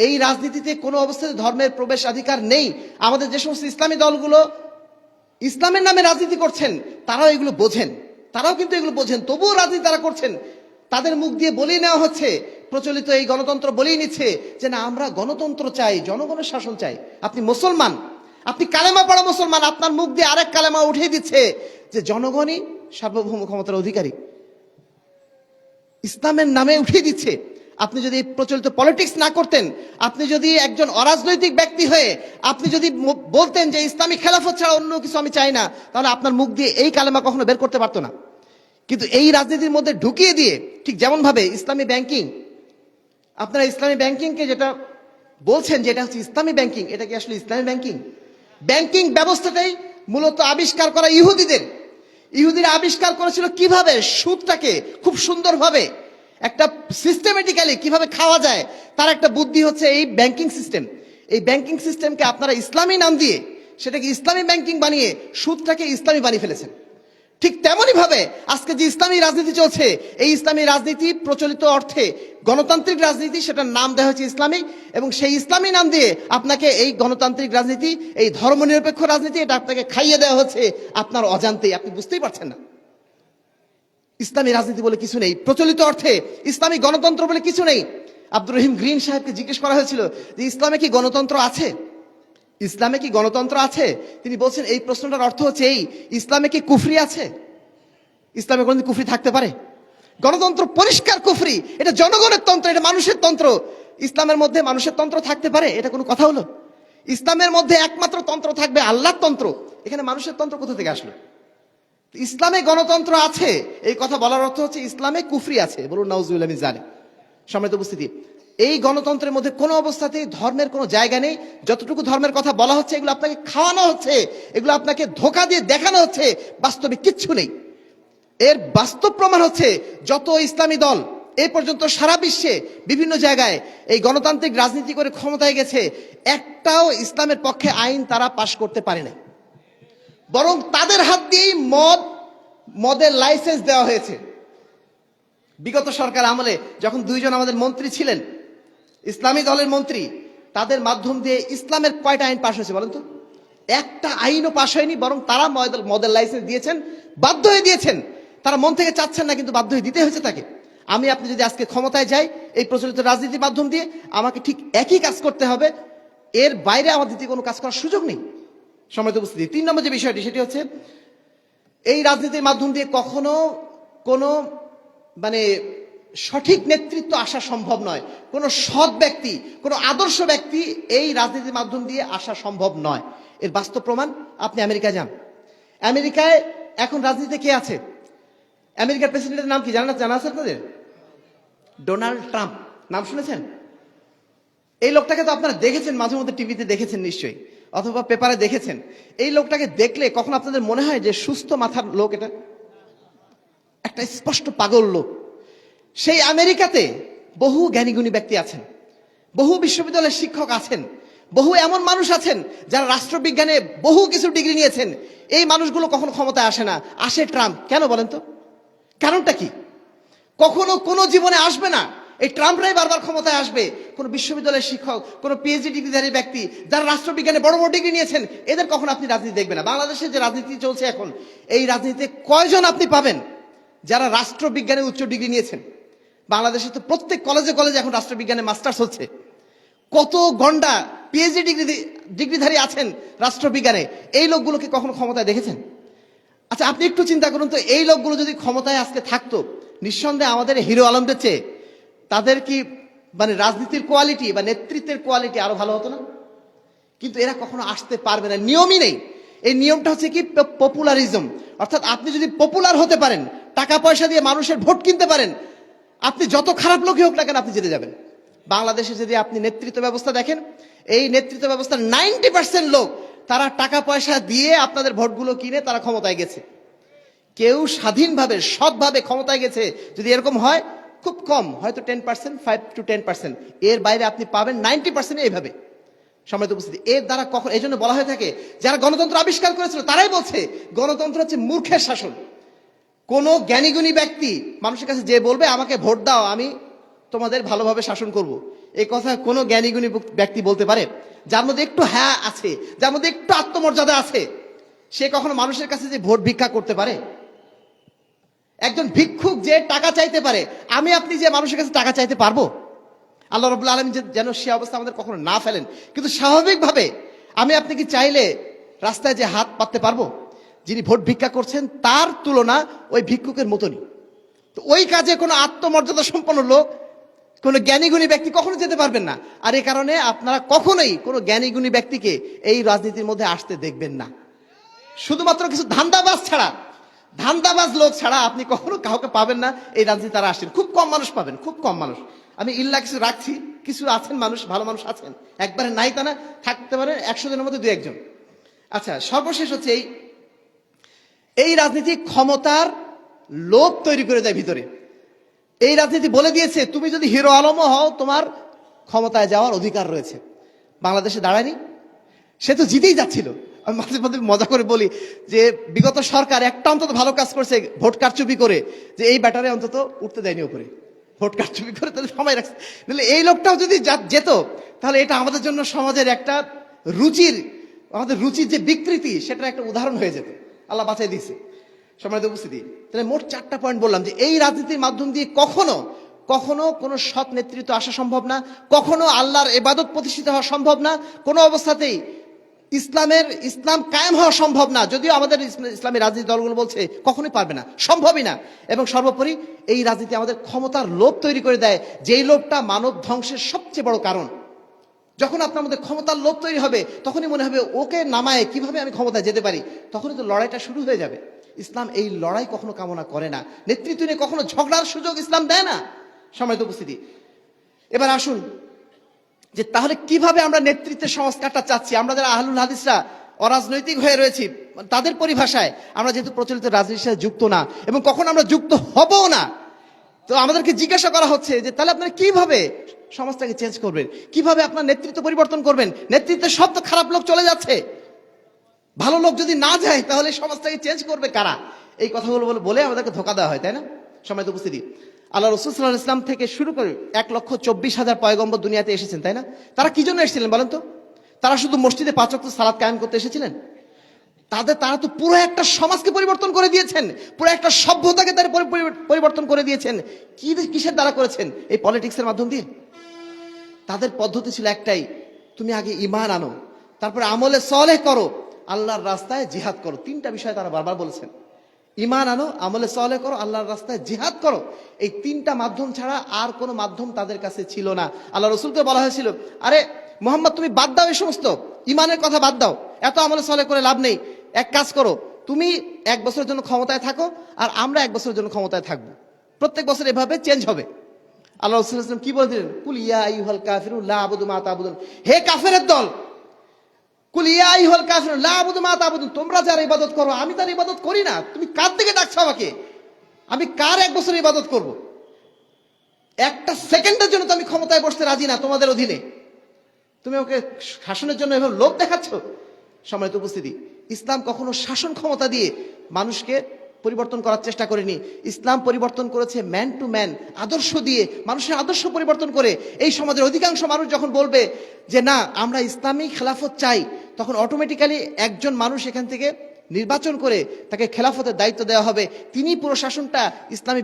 এই রাজনীতিতে কোনো অবস্থাতে ধর্মের প্রবেশাধিকার নেই। আমাদের যে সমস্ত ইসলামী দলগুলো ইসলামের নামে রাজনীতি করছেন, তারাও এগুলো বোঝেন, তারাও কিন্তু এগুলো বোঝেন, তবুও রাজনীতি তারা করছেন। তাদের মুখ দিয়ে বলেই নেওয়া হচ্ছে, প্রচলিত এই গণতন্ত্র বলেই নিচ্ছে যে না, আমরা গণতন্ত্র চাই, জনগণের শাসন চাই। আপনি মুসলমান, আপনি কালেমা পড়া মুসলমান, আপনার মুখ দিয়ে আরেক কালেমা উঠিয়ে দিচ্ছে যে জনগণই সার্বভৌম ক্ষমতার অধিকারী, ইসলামের নামে উঠিয়ে দিচ্ছে। আপনি যদি প্রচলিত পলিটিক্স না করতেন, আপনি যদি একজন অরাজনৈতিক ব্যক্তি হয়ে আপনি যদি বলতেন যে ইসলামিক খেলাফত ছাড়া অন্য কিছু আমি চাই না, তাহলে আপনার মুখ দিয়ে এই কালেমা কখনো বের করতে পারতো না। কিন্তু এই রাজনীতির মধ্যে ঢুকিয়ে দিয়ে, ঠিক যেমন ভাবে ইসলামী ব্যাংকিং, আপনারা ইসলামী ব্যাংকিংকে যেটা বলছেন যে এটা হচ্ছে ইসলামী ব্যাংকিং, এটা কি আসলে ইসলামী ব্যাংকিং? ব্যাংকিং ব্যবস্থাটাই মূলত আবিষ্কার করা ইহুদিরা আবিষ্কার করেছিল কিভাবে সুদটাকে খুব সুন্দরভাবে একটা সিস্টেমেটিক্যালি কিভাবে খাওয়া যায়। তার একটা বুদ্ধি হচ্ছে এই ব্যাংকিং সিস্টেম। এই ব্যাংকিং সিস্টেমকে আপনারা ইসলামী নাম দিয়ে সেটাকে ইসলামী ব্যাংকিং বানিয়ে সুদটাকে ইসলামী বানিয়ে ফেলেছেন। ঠিক তেমনি ভাবে আজকে যে ইসলামী রাজনীতি চলছে, এই ইসলামী রাজনীতি প্রচলিত অর্থে গণতান্ত্রিক রাজনীতি, সেটার নাম দেওয়া হয়েছে ইসলামিক, এবং সেই ইসলামী নাম দিয়ে আপনাকে এই গণতান্ত্রিক রাজনীতি, এই ধর্মনিরপেক্ষ রাজনীতি, এটা আপনাকে খাইয়ে দেওয়া হচ্ছে আপনার অজান্তেই, আপনি বুঝতেই পারছেন না। ইসলামী রাজনীতি বলে কিছু নেই, প্রচলিত অর্থে ইসলামী গণতন্ত্র বলে কিছু নেই। আব্দুর রহিম গ্রিন সাহেবকে জিজ্ঞেস করা হয়েছিল যে ইসলামে কি গণতন্ত্র আছে, ইসলামে কি গণতন্ত্র আছে? তিনি বলছেন এই প্রশ্নটার অর্থ হচ্ছে এই, ইসলামে কি কুফরি আছে? ইসলামে কোনদিন কুফরি থাকতে পারে? গণতন্ত্র পরিষ্কার কুফরি, এটা জনগণের তন্ত্র, এটা মানুষের তন্ত্র। ইসলামের মধ্যে মানুষের তন্ত্র থাকতে পারে? এটা কোনো কথা হলো? ইসলামের মধ্যে একমাত্র তন্ত্র থাকবে আল্লাহর তন্ত্র, এখানে মানুষের তন্ত্র কোথা থেকে আসলো? ইসলামে গণতন্ত্র আছে এই কথা বলার অর্থ হচ্ছে ইসলামে কুফরি আছে, বলুন নাউজুবিল্লাহ মিন যালিক। সম্মানিত উপস্থিতি, এই গণতন্ত্রের মধ্যে কোনো অবস্থাতেই ধর্মের কোনো জায়গা নেই। যতটুকু ধর্মের কথা বলা হচ্ছে এগুলো আপনাকে খাওয়ানো হচ্ছে, এগুলো আপনাকে ধোঁকা দিয়ে দেখানো হচ্ছে, বাস্তবে কিচ্ছু নেই। এর বাস্তব প্রমাণ হচ্ছে যত ইসলামী দল এই পর্যন্ত সারা বিশ্বে বিভিন্ন জায়গায় এই গণতান্ত্রিক রাজনীতি করে ক্ষমতায় গেছে, একটাও ইসলামের পক্ষে আইন তারা পাশ করতে পারে না, বরং তাদের হাত দিয়েই মদের লাইসেন্স দেওয়া হয়েছে। বিগত সরকার আমলে যখন দুইজন আমাদের মন্ত্রী ছিলেন, ইসলামী দলের মন্ত্রী, তাদের মাধ্যম দিয়ে ইসলামের কয়টা আইন পাশ হয়েছে বলেন তো? একটা আইনও পাশ হয়নি, বরং তারা মদের লাইসেন্স দিয়েছেন, বাধ্য হয়ে দিয়েছেন। তারা মন থেকে চাচ্ছেন না, কিন্তু বাধ্য হয়ে দিতে হয়েছে তাকে। আমি আপনি যদি আজকে ক্ষমতায় যাই এই প্রচলিত রাজনীতির মাধ্যম দিয়ে, আমাকে ঠিক একই কাজ করতে হবে, এর বাইরে আমার দ্বিতীয় কোনো কাজ করার সুযোগ নেই। সম্মানিত উপস্থিতি, ৩ নম্বর যে বিষয়টি, সেটি হচ্ছে এই রাজনীতির মাধ্যম দিয়ে কখনো কোনো সঠিক নেতৃত্ব আসা সম্ভব নয়। কোনো সৎ ব্যক্তি, কোনো আদর্শ ব্যক্তি এই রাজনীতির মাধ্যম দিয়ে আসা সম্ভব নয়। এর বাস্তব প্রমাণ আপনি আমেরিকা যান। আমেরিকায় এখন রাজনীতিতে কে আছে? আমেরিকার প্রেসিডেন্টের নাম কি জানা আছে আপনাদের? Donald Trump. নাম শুনেছেন? এই লোকটাকে তো আপনারা দেখেছেন, মাঝে মধ্যে টিভিতে দেখেছেন নিশ্চয়ই, অথবা পেপারে দেখেছেন। এই লোকটাকে দেখলে কখন আপনাদের মনে হয় যে সুস্থ মাথার লোক? এটা একটা স্পষ্ট পাগল লোক। সেই আমেরিকাতে বহু জ্ঞানীগুণী ব্যক্তি আছেন, বহু বিশ্ববিদ্যালয়ের শিক্ষক আছেন, বহু এমন মানুষ আছেন যারা রাষ্ট্রবিজ্ঞানে বহু কিছু ডিগ্রি নিয়েছেন। এই মানুষগুলো কখনো ক্ষমতায় আসে না, আসে ট্রাম্প। কেন বলেন তো? কারণটা কি? কখনো কোনো জীবনে আসবে না, এই ট্রাম্পরাই বারবার ক্ষমতায় আসবে। কোন বিশ্ববিদ্যালয়ের শিক্ষক, কোন পিএইচডি ডিগ্রিধারী ব্যক্তি যারা রাষ্ট্রবিজ্ঞানে বড় বড় ডিগ্রি নিয়েছেন, এদের কখনো আপনি রাজনীতি দেখবেন না। বাংলাদেশে যে রাজনীতি চলছে এখন, এই রাজনীতিতে কয়জন আপনি পাবেন যারা রাষ্ট্রবিজ্ঞানে উচ্চ ডিগ্রি নিয়েছেন? বাংলাদেশে তো প্রত্যেক কলেজে কলেজে এখন রাষ্ট্রবিজ্ঞানে মাস্টার্স হচ্ছে। কত গন্ডা পিএইচডি ডিগ্রিধারী আছেন রাষ্ট্রবিজ্ঞানে, এই লোকগুলোকে কখনো ক্ষমতায় দেখেছেন? আচ্ছা, আপনি একটু চিন্তা করুন তো, এই লোকগুলো যদি ক্ষমতায় আজকে থাকতো, নিঃসন্দেহে আমাদের হিরো আলমদের চেয়ে তাদের কি রাজনীতির কোয়ালিটি বা নেতৃত্বের কোয়ালিটি আরো ভালো হতো না? কিন্তু এরা কখনো আসতে পারবে না, নিয়মই নেই। এই নিয়মটা হচ্ছে কি? পপুলারিজম। অর্থাৎ আপনি যদি পপুলার হতে পারেন, টাকা পয়সা দিয়ে মানুষের ভোট কিনতে পারেন, আপনি যত খারাপ লোকই হোক না কেন আপনি জিতে যাবেন। বাংলাদেশে যদি আপনি নেতৃত্ব ব্যবস্থা দেখেন, এই নেতৃত্ব ব্যবস্থার 90% লোক তারা টাকা পয়সা দিয়ে আপনাদের ভোটগুলো কিনে তারা ক্ষমতায় গেছে। কেউ স্বাধীনভাবে সৎভাবে ক্ষমতায় গেছে যদি এরকম হয়, খুব কম, হয়তো 10%, 5 to 10%। এর বাইরে আপনি পাবেন 90% এইভাবে। সম্মানিত উপস্থিতি, এর দ্বারা কখন, এই জন্য বলা হয়ে থাকে, যারা গণতন্ত্র আবিষ্কার করেছিল তারাই বলছে গণতন্ত্র হচ্ছে মূর্খের শাসন। কোন জ্ঞানীগুণী ব্যক্তি মানুষের কাছে যে বলবে আমাকে ভোট দাও, আমি তোমাদের ভালোভাবে শাসন করব, এই কথা কোনো জ্ঞানীগুণী ব্যক্তি বলতে পারে? যার মধ্যে একটু হ্যাঁ আছে, যার মধ্যে একটু আত্মমর্যাদা আছে, সে কখনো মানুষের কাছে যে ভোট ভিক্ষা করতে পারে? একজন ভিক্ষুক যে টাকা চাইতে পারে, আমি আপনি যে মানুষের কাছে টাকা চাইতে পারবো? আল্লাহ রাব্বুল আলামিন যেন সে অবস্থা আমাদের কখনো না ফেলেন। কিন্তু স্বাভাবিকভাবে আমি আপনি কি চাইলে রাস্তায় যে হাত পাততে পারবো? যিনি ভোট ভিক্ষা করছেন তার তুলনা ওই ভিক্ষুকের মতনই। তো ওই কাজে কোনো আত্মমর্যাদা সম্পন্ন লোক, কোনো জ্ঞানীগুণী ব্যক্তি কখনো যেতে পারবেন না। আর এই কারণে আপনারা কখনোই কোনো জ্ঞানীগুণী ব্যক্তিকে এই রাজনীতির মধ্যে আসতে দেখবেন না। শুধুমাত্র কিছু ধান্দাবাজ লোক ছাড়া আপনি কখনো কাউকে পাবেন না এই রাজনীতি তারা আসছেন। খুব কম মানুষ পাবেন, খুব কম মানুষ। আমি ইল্লা কিছু রাখছি, কিছু আছেন মানুষ, ভালো মানুষ আছেন, একবারে নাই তা না, থাকতে পারে 100 জনের মধ্যে 2-1 জন। আচ্ছা, সর্বশেষ হচ্ছে এই রাজনীতি ক্ষমতার লোভ তৈরি করে দেয় ভিতরে। এই রাজনীতি বলে দিয়েছে তুমি যদি হিরো আলমও হও তোমার ক্ষমতায় যাওয়ার অধিকার রয়েছে। বাংলাদেশে দাঁড়ায়নি, সে তো জিতেই যাচ্ছিল। আমি মাঝে মধ্যে মজা করে বলি যে বিগত সরকার একটা অন্তত ভালো কাজ করছে, ভোট কারচুপি করে, যে এই ব্যাটারে অন্তত উঠতে দেয়নি উপরে, ভোট কারচুপি করে তাদের সময় রাখছে। নাহলে এই লোকটাও যদি যেত, তাহলে এটা আমাদের জন্য সমাজের একটা আমাদের রুচির যে বিকৃতি, সেটার একটা উদাহরণ হয়ে যেত। আল্লাহ বাঁচাই দিয়েছে। সম্মানিত উপস্থিতি, তাহলে মোট 4টা পয়েন্ট বললাম যে এই রাজনীতির মাধ্যম দিয়ে কখনো কোনো সৎ নেতৃত্ব আসা সম্ভব না, কখনো আল্লাহর ইবাদত প্রতিষ্ঠিত হওয়া সম্ভব না, কোনো অবস্থাতেই ইসলাম কায়েম হওয়া সম্ভব না। যদিও আমাদের ইসলামী রাজনীতি দলগুলো বলছে কখনোই পারবে না, সম্ভবই না। এবং সর্বোপরি এই রাজনীতি আমাদের ক্ষমতার লোভ তৈরি করে দেয়, যেই লোভটা মানব ধ্বংসের সবচেয়ে বড় কারণ। যখন আপনার মধ্যে ক্ষমতার লোভ তৈরি হবে, তখনই মনে হবে ওকে নামায় কিভাবে আমি ক্ষমতায় যেতে পারি, তখনই তো লড়াইটা শুরু হয়ে যাবে। ইসলাম এই লড়াই কখনো কামনা করে না, নেতৃত্ব নিয়ে কখনো ঝগড়ার সুযোগ ইসলাম দেয় না। সম্মানিত উপস্থিতি, এবার আসুন যে তাহলে কিভাবে আমরা নেতৃত্বের সংস্কারটা চাচ্ছি। আমরা যারা আহলুল হাদিসরা অরাজনৈতিক হয়ে রয়েছি, তাদের পরিভাষায় আমরা যেহেতু প্রচলিত রাজনীতির সাথে যুক্ত না এবং কখন আমরা যুক্ত হবও না, তো আমাদেরকে জিজ্ঞাসা করা হচ্ছে যে তাহলে আপনারা কিভাবে সমাজটাকে চেঞ্জ করবেন, কিভাবে আপনার নেতৃত্ব পরিবর্তন করবেন। নেতৃত্বের সব তো খারাপ লোক চলে যাচ্ছে, ভালো লোক যদি না যায় তাহলে সমাজটাকে চেঞ্জ করবে কারা? এই কথাগুলো বলে আমাদেরকে ধোকা দেওয়া হয়, তাই না? সম্মানিত উপস্থিতি, আল্লাহ রাসূল সাল্লাল্লাহু আলাইহি ওয়াসাল্লাম থেকে শুরু করে 1,24,000 পয়গম্বর দুনিয়াতে এসেছেন, তাই না? তারা কি জন্য এসেছিলেন বলেন তো? তারা শুধু মসজিদে 5 ওয়াক্ত সালাত কায়েম করতে এসেছিলেন? তারা তো পুরো একটা সমাজকে পরিবর্তন করে দিয়েছেন, পুরো একটা সভ্যতাকে তারা পরিবর্তন করে দিয়েছেন। কিসের দ্বারা করেছেন? এই পলিটিক্সের মাধ্যম দিয়ে। তাদের পদ্ধতি ছিল একটাই, তুমি আগে ঈমান আনো, তারপরে আমলে সলেহ করো, আল্লাহর রাস্তায় জিহাদ করো। 3টা বিষয় তারা বারবার বলেছেন, ঈমান আনো, আমলে সলেহ করো, আল্লাহর রাস্তায় জিহাদ করো। এই 3টা মাধ্যম ছাড়া আর কোনো মাধ্যম তাদের কাছে ছিল না। আল্লাহ রাসূলকে বলা হয়েছিল, আরে মুহাম্মদ তুমি বাদ দাও এই সমস্ত, ঈমানের কথা বাদ দাও, এত আমলে সলেহ করে লাভ নেই। এক কাজ করো, তুমি 1 বছরের জন্য ক্ষমতায় থাকো, আর আমরা 1 বছরের জন্য ক্ষমতায় থাকবো, প্রত্যেক বছর এভাবে চেঞ্জ হবে। আল্লাহ রাসূল সাল্লাল্লাহু আলাইহি ওয়াসাল্লাম কি বলে দিলেন? কুল ইয়া আইয়ুহাল কাফিরুন লা আবুদু মা তা'বুদুন, হে কাফেরের দল, কুল ইয়া আইয়ুহাল কাফিরুন লা আবুদু মা তা'বুদুন, তোমরা যার ইবাদত করো আমি তার ইবাদত করি না। তুমি কার দিকে ডাকছো আমাকে? আমি কার 1 বছর ইবাদত করব? একটা সেকেন্ডের জন্য তো আমি ক্ষমতায় বসতে রাজি না তোমাদের অধীনে। তুমি ওকে শাসনের জন্য এভাবে লোভ দেখাচ্ছ। সম্মানিত উপস্থিতি, ইসলাম কখনো শাসন ক্ষমতা দিয়ে মানুষকে পরিবর্তন করার চেষ্টা করেনি। ইসলাম পরিবর্তন করেছে ম্যান টু ম্যান, আদর্শ দিয়ে, মানুষের আদর্শ পরিবর্তন করে। এই সমাজের অধিকাংশ মানুষ যখন বলবে যে না আমরা ইসলামী খেলাফত চাই, তখন অটোমেটিক্যালি একজন মানুষ এখান থেকে নির্বাচন করে তাকে খেলাফতের দায়িত্ব দেওয়া হবে, তিনি পুরো শাসনটা ইসলামী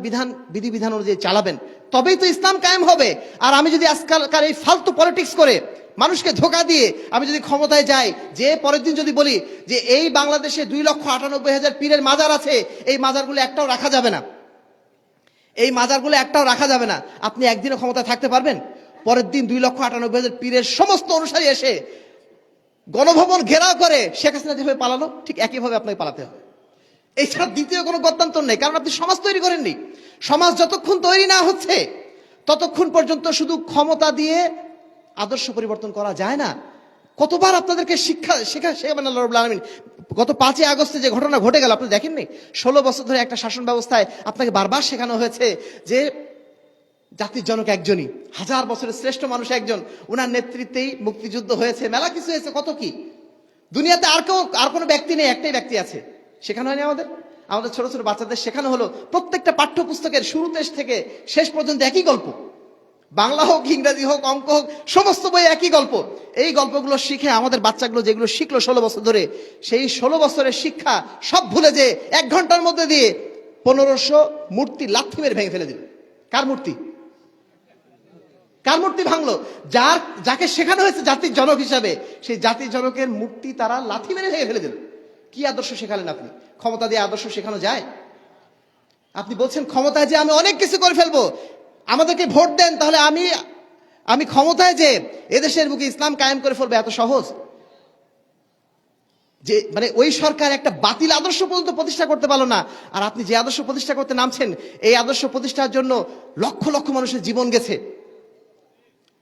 বিধিবিধান অনুযায়ী চালাবেন, তবেই তো ইসলাম কায়েম হবে। আর আমি যদি আজকালকার এই ফালতু পলিটিক্স করে মানুষকে ধোকা দিয়ে আমি যদি ক্ষমতায় যাই, যে পরের দিন যদি বলি যে এই বাংলাদেশে 2,98,000 পীরের মাজার আছে, এই মাজারগুলো একটাও রাখা যাবে না, এই মাজারগুলো একটাও রাখা যাবে না, আপনি একদিনও ক্ষমতায় থাকতে পারবেন? পরের দিন 2,98,000 পীরের সমস্ত অনুসারী এসে গণভবন ঘেরাও করে শেখ হাসিনা যেভাবে পালালো, ঠিক একইভাবে আপনাকে পালাতে হবে। এছাড়া দ্বিতীয় কোনো গত্যন্তর নেই, কারণ আপনি সমাজ তৈরি করেননি। সমাজ যতক্ষণ তৈরি না হচ্ছে ততক্ষণ পর্যন্ত শুধু ক্ষমতা দিয়ে আদর্শ পরিবর্তন করা যায় না। কতবার আপনাদেরকে শেখাবেন আল্লাহ রাব্বুল আলামিন। গত 5ই আগস্টে যে ঘটনা ঘটে গেল আপনি দেখেননি? 16 বছর ধরে একটা শাসন ব্যবস্থায় আপনাকে বারবার শেখানো হয়েছে যে জাতির জনক একজনই, 1000 বছরের শ্রেষ্ঠ মানুষ একজন, ওনার নেতৃত্বেই মুক্তিযুদ্ধ হয়েছে, মেলা কিছু হয়েছে, কত কি। দুনিয়াতে আর কোনো ব্যক্তি নেই, একটাই ব্যক্তি আছে। শেখানো হয়নি আমাদের ছোট ছোট বাচ্চাদের শেখানো হলো প্রত্যেকটা পাঠ্যপুস্তকের শুরুতে থেকে শেষ পর্যন্ত একই গল্প, বাংলা হোক, ইংরেজি হোক, অঙ্ক হোক, সমস্ত বই একই গল্প। এই গল্পগুলো শিখে আমাদের বাচ্চাগুলো যেগুলো শিখলো 16 বছর ধরে, সেই 16 বছরের শিক্ষা সব ভুলে যে 1 ঘন্টার মধ্যে দিয়ে 1500 মূর্তি লাথি মেরে ভেঙে ফেলে দিল। কার মূর্তি ভাঙলো? যাকে শেখানো হয়েছে জাতির জনক হিসাবে, সেই জাতির জনকের মূর্তি তারা লাথি মেরে ভেঙে ফেলে দিল। কি আদর্শ শেখালেন আপনি? ক্ষমতা দিয়ে আদর্শ শেখানো যায়? আপনি বলছেন ক্ষমতায় যে আমি অনেক কিছু করে ফেলবো, আমাদেরকে ভোট দেন তাহলে আমি ক্ষমতায় যে এদেশের বুকে ইসলাম কায়েম করে ফেলবো, এত সহজ? যে মানে ওই সরকার একটা বাতিল আদর্শ পর্যন্ত প্রতিষ্ঠা করতে পারলো না, আর আপনি যে আদর্শ প্রতিষ্ঠা করতে নামছেন, এই আদর্শ প্রতিষ্ঠার জন্য লক্ষ লক্ষ মানুষের জীবন গেছে,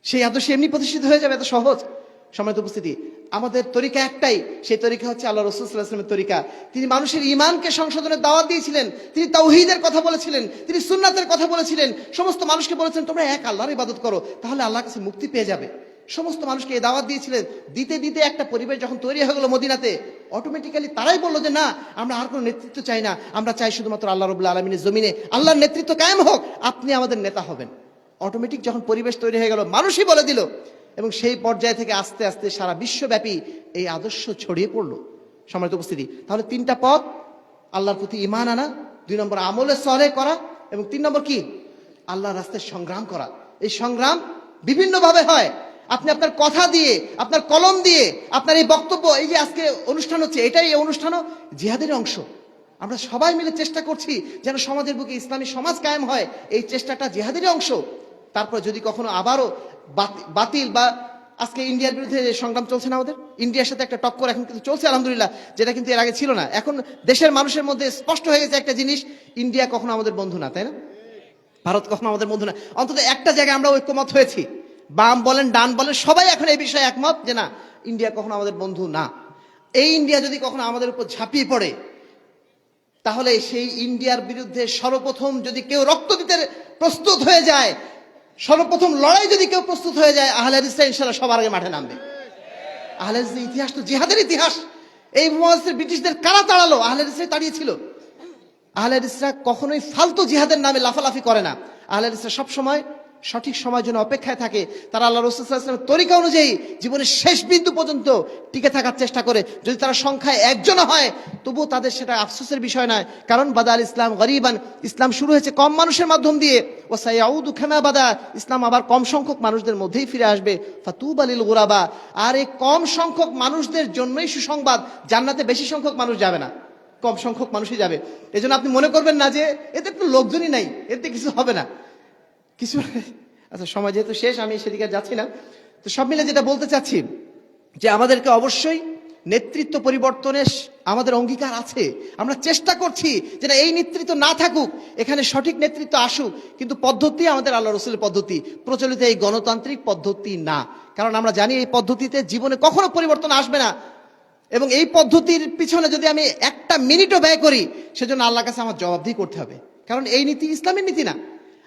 সেই আদর্শ এমনি প্রতিষ্ঠিত হয়ে যাবে? এত সহজ? সম্মানিত উপস্থিতি, আমাদের তরিকা একটাই, সেই তরিকা হচ্ছে আল্লাহ রাসূল সাল্লাল্লাহু আলাইহি ওয়াসাল্লামের তরিকা। তিনি মানুষের ঈমানকে সংশোধনের দাওয়াত দিয়েছিলেন, তিনি তাওহীদের কথা বলেছিলেন, তিনি সুন্নাতের কথা বলেছিলেন, সমস্ত মানুষকে বলেছেন তোমরা এক আল্লাহর ইবাদত করো, তাহলে আল্লাহর কাছে মুক্তি পেয়ে যাবে। সমস্ত মানুষকে এই দাওয়াত দিয়েছিলেন। দিতে দিতে একটা পরিবেশ যখন তৈরি হয়ে গেল মদিনাতে, অটোমেটিক্যালি তারাই বললো যে না, আমরা আর কোনো নেতৃত্ব চাই না, আমরা চাই শুধুমাত্র আল্লাহ রাব্বুল আলামিনের জমিনে আল্লাহর নেতৃত্ব কায়েম হোক, আপনি আমাদের নেতা হবেন। অটোমেটিক যখন পরিবেশ তৈরি হয়ে গেল, মানুষই বলে দিল, এবং সেই পর্যায় থেকে আস্তে আস্তে সারা বিশ্বব্যাপী এই আদর্শ ছড়িয়ে পড়লো। সম্মানিত উপস্থিতি, তাহলে 3টা পথ: আল্লাহর প্রতি ঈমান আনা, 2 নম্বর আমলে সলেহ করা, এবং 3 নম্বর কি? আল্লাহর রাস্তায় সংগ্রাম করা। এই সংগ্রাম বিভিন্নভাবে হয়। আপনি আপনার কথা দিয়ে, আপনার কলম দিয়ে, আপনার এই বক্তব্য, এই যে আজকে অনুষ্ঠান হচ্ছে, এটাই এই অনুষ্ঠানও জিহাদের অংশ। আমরা সবাই মিলে চেষ্টা করছি যেন সমাজের বুকে ইসলামী সমাজ কায়েম হয়, এই চেষ্টাটা জিহাদেরই অংশ। তারপর যদি কখনো আবারও বাতিল বা আজকে ইন্ডিয়ার বিরুদ্ধে যে সংগ্রাম চলছে না আমাদের, ইন্ডিয়ার সাথে একটা টক্কর এখন কিন্তু চলছে আলহামদুলিল্লাহ, যেটা কিন্তু এর আগে ছিল না। এখন দেশের মানুষের মধ্যে স্পষ্ট হয়ে গেছে একটা জিনিস, ইন্ডিয়া কখনো আমাদের বন্ধু না, তাই না? ভারত কখনো আমাদের বন্ধু না। অন্তত একটা জায়গায় আমরা ঐক্যমত হয়েছি, বাম বলেন ডান বলেন সবাই এখন এই বিষয়ে একমত যে না, ইন্ডিয়া কখনো আমাদের বন্ধু না। এই ইন্ডিয়া যদি কখনো আমাদের উপর ঝাঁপিয়ে পড়ে, তাহলে সেই ইন্ডিয়ার বিরুদ্ধে সর্বপ্রথম যদি কেউ রক্ত দিতে প্রস্তুত হয়ে যায়, সর্বপ্রথম লড়াই যদি কেউ প্রস্তুত হয়ে যায়, আহলে হাদিসরা ইনশাআল্লাহ সবার আগে মাঠে নামবে। আহলে হাদিসের ইতিহাস তো জিহাদের ইতিহাস। এই উপমহাদেশের ব্রিটিশদের কারা তাড়ালো? আহলে হাদিসরাই তাড়িয়েছিল। আহলে হাদিসরা কখনোই ফালতু জিহাদের নামে লাফালাফি করে না। আহলে হাদিসরা সবসময় সঠিক সময়ের জন্য অপেক্ষায় থাকে। তারা আল্লাহ রাসূল সাল্লাল্লাহু আলাইহি ওয়াসাল্লামের তরিকা অনুযায়ী জীবনের শেষ বিন্দু পর্যন্ত টিকে থাকার চেষ্টা করে। যদি তারা সংখ্যায় একজনও হয়, তবুও তাদের সেটা আফসোসের বিষয় নয়, কারণ বাদাল ইসলাম গরিবান, ইসলাম শুরু হয়েছে কম মানুষের মাধ্যম দিয়ে, ও সায়াউদু কামা বাদা, ইসলাম আবার কম সংখ্যক মানুষদের মধ্যেই ফিরে আসবে। ফাতুবা লিল গুরাবা, আর এই কম সংখ্যক মানুষদের জন্যই সুসংবাদ, জান্নাতে বেশি সংখ্যক মানুষ যাবে না, কম সংখ্যক মানুষই যাবে। এই জন্য আপনি মনে করবেন না যে এতে একটু লোকজনই নাই, এতে কিছু হবে না, কিছু। আচ্ছা, সময় যেহেতু শেষ, আমি সেদিকে যাচ্ছি না। তো সব মিলে যেটা বলতে চাচ্ছি যে আমাদেরকে অবশ্যই নেতৃত্ব পরিবর্তনের আমাদের অঙ্গীকার আছে। আমরা চেষ্টা করছি যে না, এই নেতৃত্ব না থাকুক, এখানে সঠিক নেতৃত্ব আসুক, কিন্তু পদ্ধতি আমাদের আল্লাহ রসুলের পদ্ধতি, প্রচলিত এই গণতান্ত্রিক পদ্ধতি না। কারণ আমরা জানি এই পদ্ধতিতে জীবনে কখনো পরিবর্তন আসবে না, এবং এই পদ্ধতির পিছনে যদি আমি একটা মিনিটও ব্যয় করি, সেজন্য আল্লাহর কাছে আমার জবাবদিহি করতে হবে। কারণ এই নীতি ইসলামের নীতি না।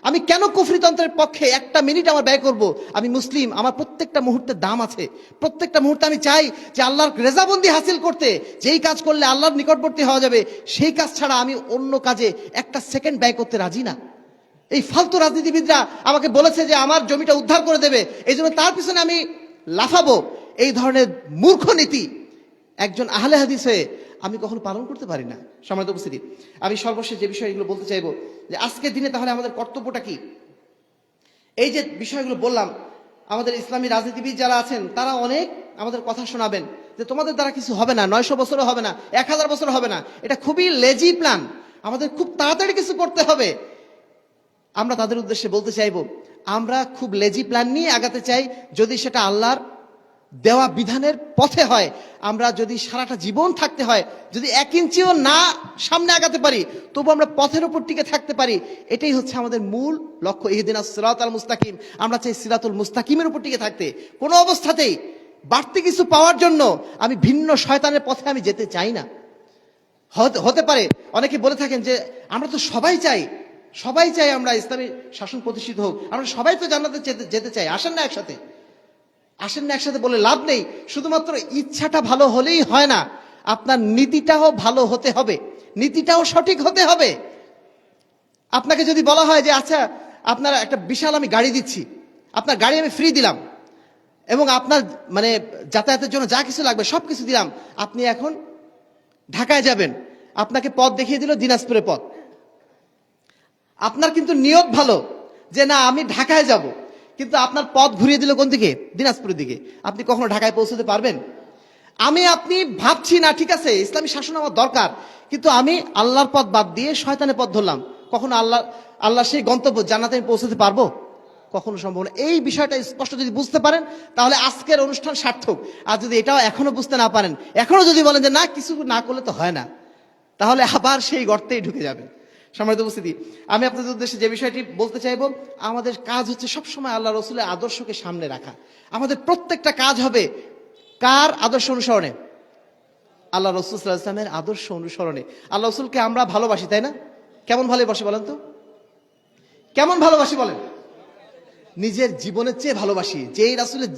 আমি কেন কুফরিতন্ত্রের পক্ষে একটা মিনিট আমার ব্যয় করব? আমি মুসলিম, আমার প্রত্যেকটা মুহূর্তের দাম আছে। প্রত্যেকটা মুহূর্তে আমি চাই যে আল্লাহর রেজাবন্দি হাসিল করতে, যেই কাজ করলে আল্লাহর নিকটবর্তী হওয়া যাবে, সেই কাজ ছাড়া আমি অন্য কাজে একটা সেকেন্ড ব্যয় করতে রাজি না। এই ফালতু রাজনীতিবিদরা আমাকে বলেছে যে আমার জমিটা উদ্ধার করে দেবে, এই জন্য তার পিছনে আমি লাফাবো, এই ধরনের মূর্খ নীতি একজন আহলে হাদিস হয়ে আমি কখনো পালন করতে পারি না। সম্মানিত উপস্থিতি, আমি সর্বশেষ যে বিষয়গুলো বলতে চাইবো, যে আজকের দিনে তাহলে আমাদের কর্তব্যটা কি? এই যে বিষয়গুলো বললাম, আমাদের ইসলামী রাজনীতিবিদ যারা আছেন তারা অনেক আমাদের কথা শোনাবেন যে তোমাদের দ্বারা কিছু হবে না, 900 বছরও হবে না, 1000 বছরও হবে না, এটা খুবই লেজি প্ল্যান, আমাদের খুব তাড়াতাড়ি কিছু করতে হবে। আমরা তাদের উদ্দেশ্যে বলতে চাইবো, আমরা খুব লেজি প্ল্যান নিয়ে আগাতে চাই, যদি সেটা আল্লাহর দেওয়া বিধানের পথে হয়। আমরা যদি সারাটা জীবন থাকতে হয়, যদি 1 ইঞ্চিও না সামনে আগাতে পারি, তবু আমরা পথের উপর টিকে থাকতে পারি, এটাই হচ্ছে আমাদের মূল লক্ষ্য। ইহদিনাস সিরাতাল মুস্তাকিম, আমরা চাই সিরাতুল মুস্তাকিমের উপর টিকে থাকতে। কোনো অবস্থাতেই বাড়তি কিছু পাওয়ার জন্য আমি ভিন্ন শয়তানের পথে আমি যেতে চাই না। হতে পারে অনেকে বলে থাকেন যে আমরা তো সবাই চাই আমরা ইসলামী শাসন প্রতিষ্ঠিত হোক, আমরা সবাই তো জান্নাতে যেতে চাই, আসেন না একসাথে বলে লাভ নেই। শুধুমাত্র ইচ্ছাটা ভালো হলেই হয় না, আপনার নীতিটাও ভালো হতে হবে, নীতিটাও সঠিক হতে হবে। আপনাকে যদি বলা হয় যে আচ্ছা, আপনার একটা বিশাল আমি গাড়ি দিচ্ছি, আপনার গাড়ি আমি ফ্রি দিলাম, এবং আপনার মানে যাতায়াতের জন্য যা কিছু লাগবে সব কিছু দিলাম, আপনি এখন ঢাকায় যাবেন, আপনাকে পথ দেখিয়ে দিল দিনাজপুরের পথ। আপনার কিন্তু নিয়ত ভালো যে না আমি ঢাকায় যাব, কিন্তু আপনার পথ ঘুরিয়ে দিল কোন দিকে? দিনাজপুরের দিকে। আপনি কখনো ঢাকায় পৌঁছতে পারবেন? আপনি ভাবছি না ঠিক আছে ইসলামী শাসন আমার দরকার, কিন্তু আমি আল্লাহর পথ বাদ দিয়ে শয়তানের পথ ধরলাম, কখনো আল্লাহ সেই গন্তব্য জান্নাতে আমি পৌঁছতে পারবো? কখনো সম্ভব না। এই বিষয়টা স্পষ্ট যদি বুঝতে পারেন, তাহলে আজকের অনুষ্ঠান সার্থক। আর যদি এটাও এখনো বুঝতে না পারেন, এখনো যদি বলেন যে না কিছু না করলে তো হয় না, তাহলে আবার সেই গর্তেই ঢুকে যাবেন। সম্মানিত উপস্থিতি, আমি আপনাদের উদ্দেশ্যে যে বিষয়টি বলতে চাইবো, আমাদের কাজ হচ্ছে সবসময় আল্লাহ রসুলের আদর্শকে সামনে রাখা। আমাদের প্রত্যেকটা কাজ হবে কার আদর্শ অনুসরণে? আল্লাহ রসুল সাল্লাল্লাহু আলাইহি ওয়াসাল্লামের আদর্শ অনুসরণে। আল্লাহ রসুলকে আমরা ভালোবাসি, তাই না? কেমন ভালোবাসি বলেন তো? কেমন ভালোবাসি বলেন? নিজের জীবনের চেয়ে ভালোবাসি। যেই রাসূলের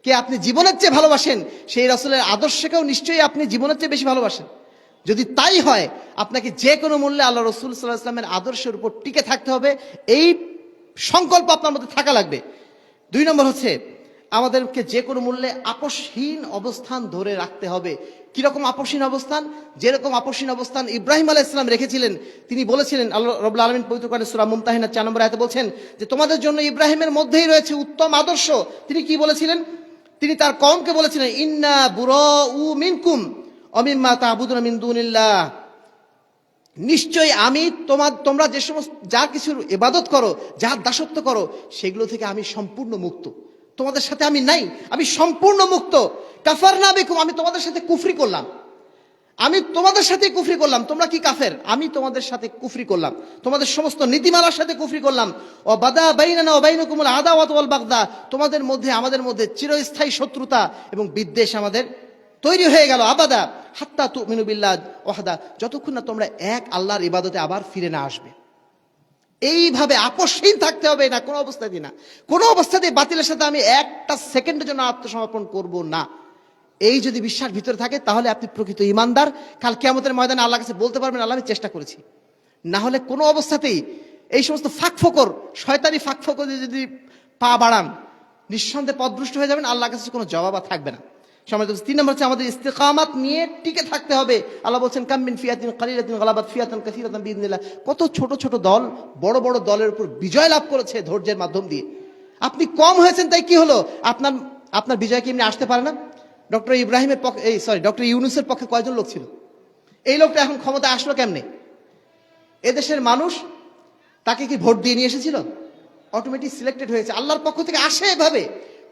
কে আপনি জীবনের চেয়ে ভালোবাসেন, সেই রাসূলের আদর্শকেও নিশ্চয়ই আপনি জীবনের চেয়ে বেশি ভালোবাসেন। যদি তাই হয়, আপনাকে যে কোনো মূল্যে আল্লাহ রসুল সাল্লাল্লাহু আলাইহি ওয়াসাল্লামের আদর্শের উপর টিকে থাকতে হবে, এই সংকল্প আপনার মধ্যে থাকা লাগবে। 2 নম্বর হচ্ছে, আমাদেরকে যে কোনো মূল্যে আপোষহীন অবস্থান ধরে রাখতে হবে। কিরকম আপোষহীন অবস্থান? যেরকম আপোষহীন অবস্থান ইব্রাহিম আলাইহিস সালাম রেখেছিলেন। তিনি বলেছিলেন, আল্লাহ রাব্বুল আলামিন পবিত্র কোরআনে সূরা মুমতাহিনা 4 নম্বর আয়াতে বলছেন যে তোমাদের জন্য ইব্রাহিমের মধ্যেই রয়েছে উত্তম আদর্শ। তিনি কি বলেছিলেন? তিনি তার কওমকে বলেছিলেন, ইন্না বুরাউ মিনকুম ওয়া মিম্মা তা'বুদুনা মিন দুনিল্লাহ, নিশ্চয়ই আমি তোমরা যে সমস্ত যা কিছুর ইবাদত করো, যার দাসত্ব করো, সেগুলো থেকে আমি সম্পূর্ণ মুক্ত। তোমাদের সাথে আমি নাই, আমি সম্পূর্ণ মুক্ত। কাফারনা বিকুম, আমি তোমাদের সাথে কুফরি করলাম, আমি তোমাদের সাথে কুফরি করলাম। তোমরা কি কাফের? আমি তোমাদের সাথে কুফরি করলাম, তোমাদের সমস্ত নীতিমালার সাথে কুফরি করলাম। ও বাদা বাইনানা ওয়া বাইনাকুমুল আদাওয়াত ওয়াল বাগদা, তোমাদের মধ্যে আমাদের মধ্যে চিরস্থায়ী শত্রুতা এবং বিদ্বেষ আমাদের তৈরি হয়ে গেল। আবাদা হাত্তা তুমিনু বিল্লাহ ওয়াহদা, যতক্ষণ না তোমরা এক আল্লাহর ইবাদতে আবার ফিরে না আসবে। এইভাবে আপোষহীন থাকতে হবে, না কোনো অবস্থাতেই না, কোনো অবস্থাতেই বাতিলের সাথে আমি একটা সেকেন্ডের জন্য আত্মসমর্পণ করব না। এই যদি বিশ্বাস ভিতরে থাকে, তাহলে আপনি প্রকৃত ঈমানদার। কাল কিয়ামতের ময়দানে আল্লাহর কাছে বলতে পারবেন, আল্লাহ আমি চেষ্টা করেছি। না হলে কোনো অবস্থাতেই এই সমস্ত ফাঁকফোকর, শয়তানি ফাঁকফোকর যদি পা বাড়ান, নিঃসন্দেহে পথভ্রষ্ট হয়ে যাবেন, আল্লাহর কাছে কোনো জবাব আর থাকবে না। সম্মানিত, 3 নম্বর হচ্ছে আমাদের ইস্তেকামাত নিয়ে টিকে থাকতে হবে। আল্লাহ বলছেন, কাম মিন ফিয়াতিন কালিলাতিন গালাবাত ফিয়াতান কাসীরাতান বিইذنিল্লাহ, কত ছোট ছোট দল বড় বড় দলের উপর বিজয় লাভ করেছে ধৈর্যের মাধ্যম দিয়ে। আপনি কম হয়েছেন, তাই কি হলো? আপনার বিজয় কি এমনি আসতে পারে না? ডক্টর ইউনূসের পক্ষে কয়জন লোক ছিল? এই লোকটা এখন ক্ষমতায় আসলো কেমনে? এদেশের মানুষ তাকে কি ভোট দিয়ে নিয়ে এসেছিল? অটোমেটিক সিলেক্টেড হয়েছে, আল্লাহর পক্ষ থেকে আসে এভাবে।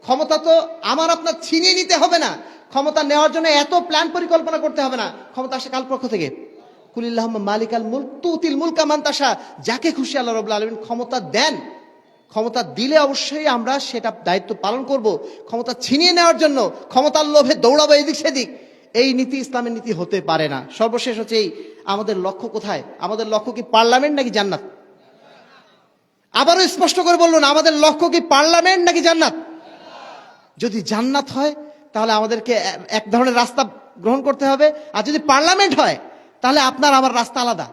ক্ষমতা তো আমার আপনার ছিনিয়ে নিতে হবে না, ক্ষমতা নেওয়ার জন্য এত প্ল্যান পরিকল্পনা করতে হবে না, ক্ষমতা আসে কার পক্ষ থেকে? কুলিল্লাহুম্মা মালিকাল মুলক তুতিল মুলকা মান তাশা, যাকে খুশি আল্লাহ রাব্বুল আলামিন ক্ষমতা দেন। ক্ষমতা দিলে অবশ্যই আমরা সেটা দায়িত্ব পালন করব। ক্ষমতা ছিনিয়ে নেওয়ার জন্য ক্ষমতার লোভে দৌড়াবো এদিক সেদিক, এই নীতি ইসলামের নীতি হতে পারে না। সর্বশেষ হচ্ছে এই, আমাদের লক্ষ্য কোথায়? আমাদের লক্ষ্য কি পার্লামেন্ট নাকি জান্নাত? আবারও স্পষ্ট করে বলুন, আমাদের লক্ষ্য কি পার্লামেন্ট নাকি জান্নাত? যদি জান্নাত হয়, তাহলে আমাদেরকে এক ধরনের রাস্তা গ্রহণ করতে হবে। আর যদি পার্লামেন্ট হয়, তাহলে আপনার আমার রাস্তা আলাদা।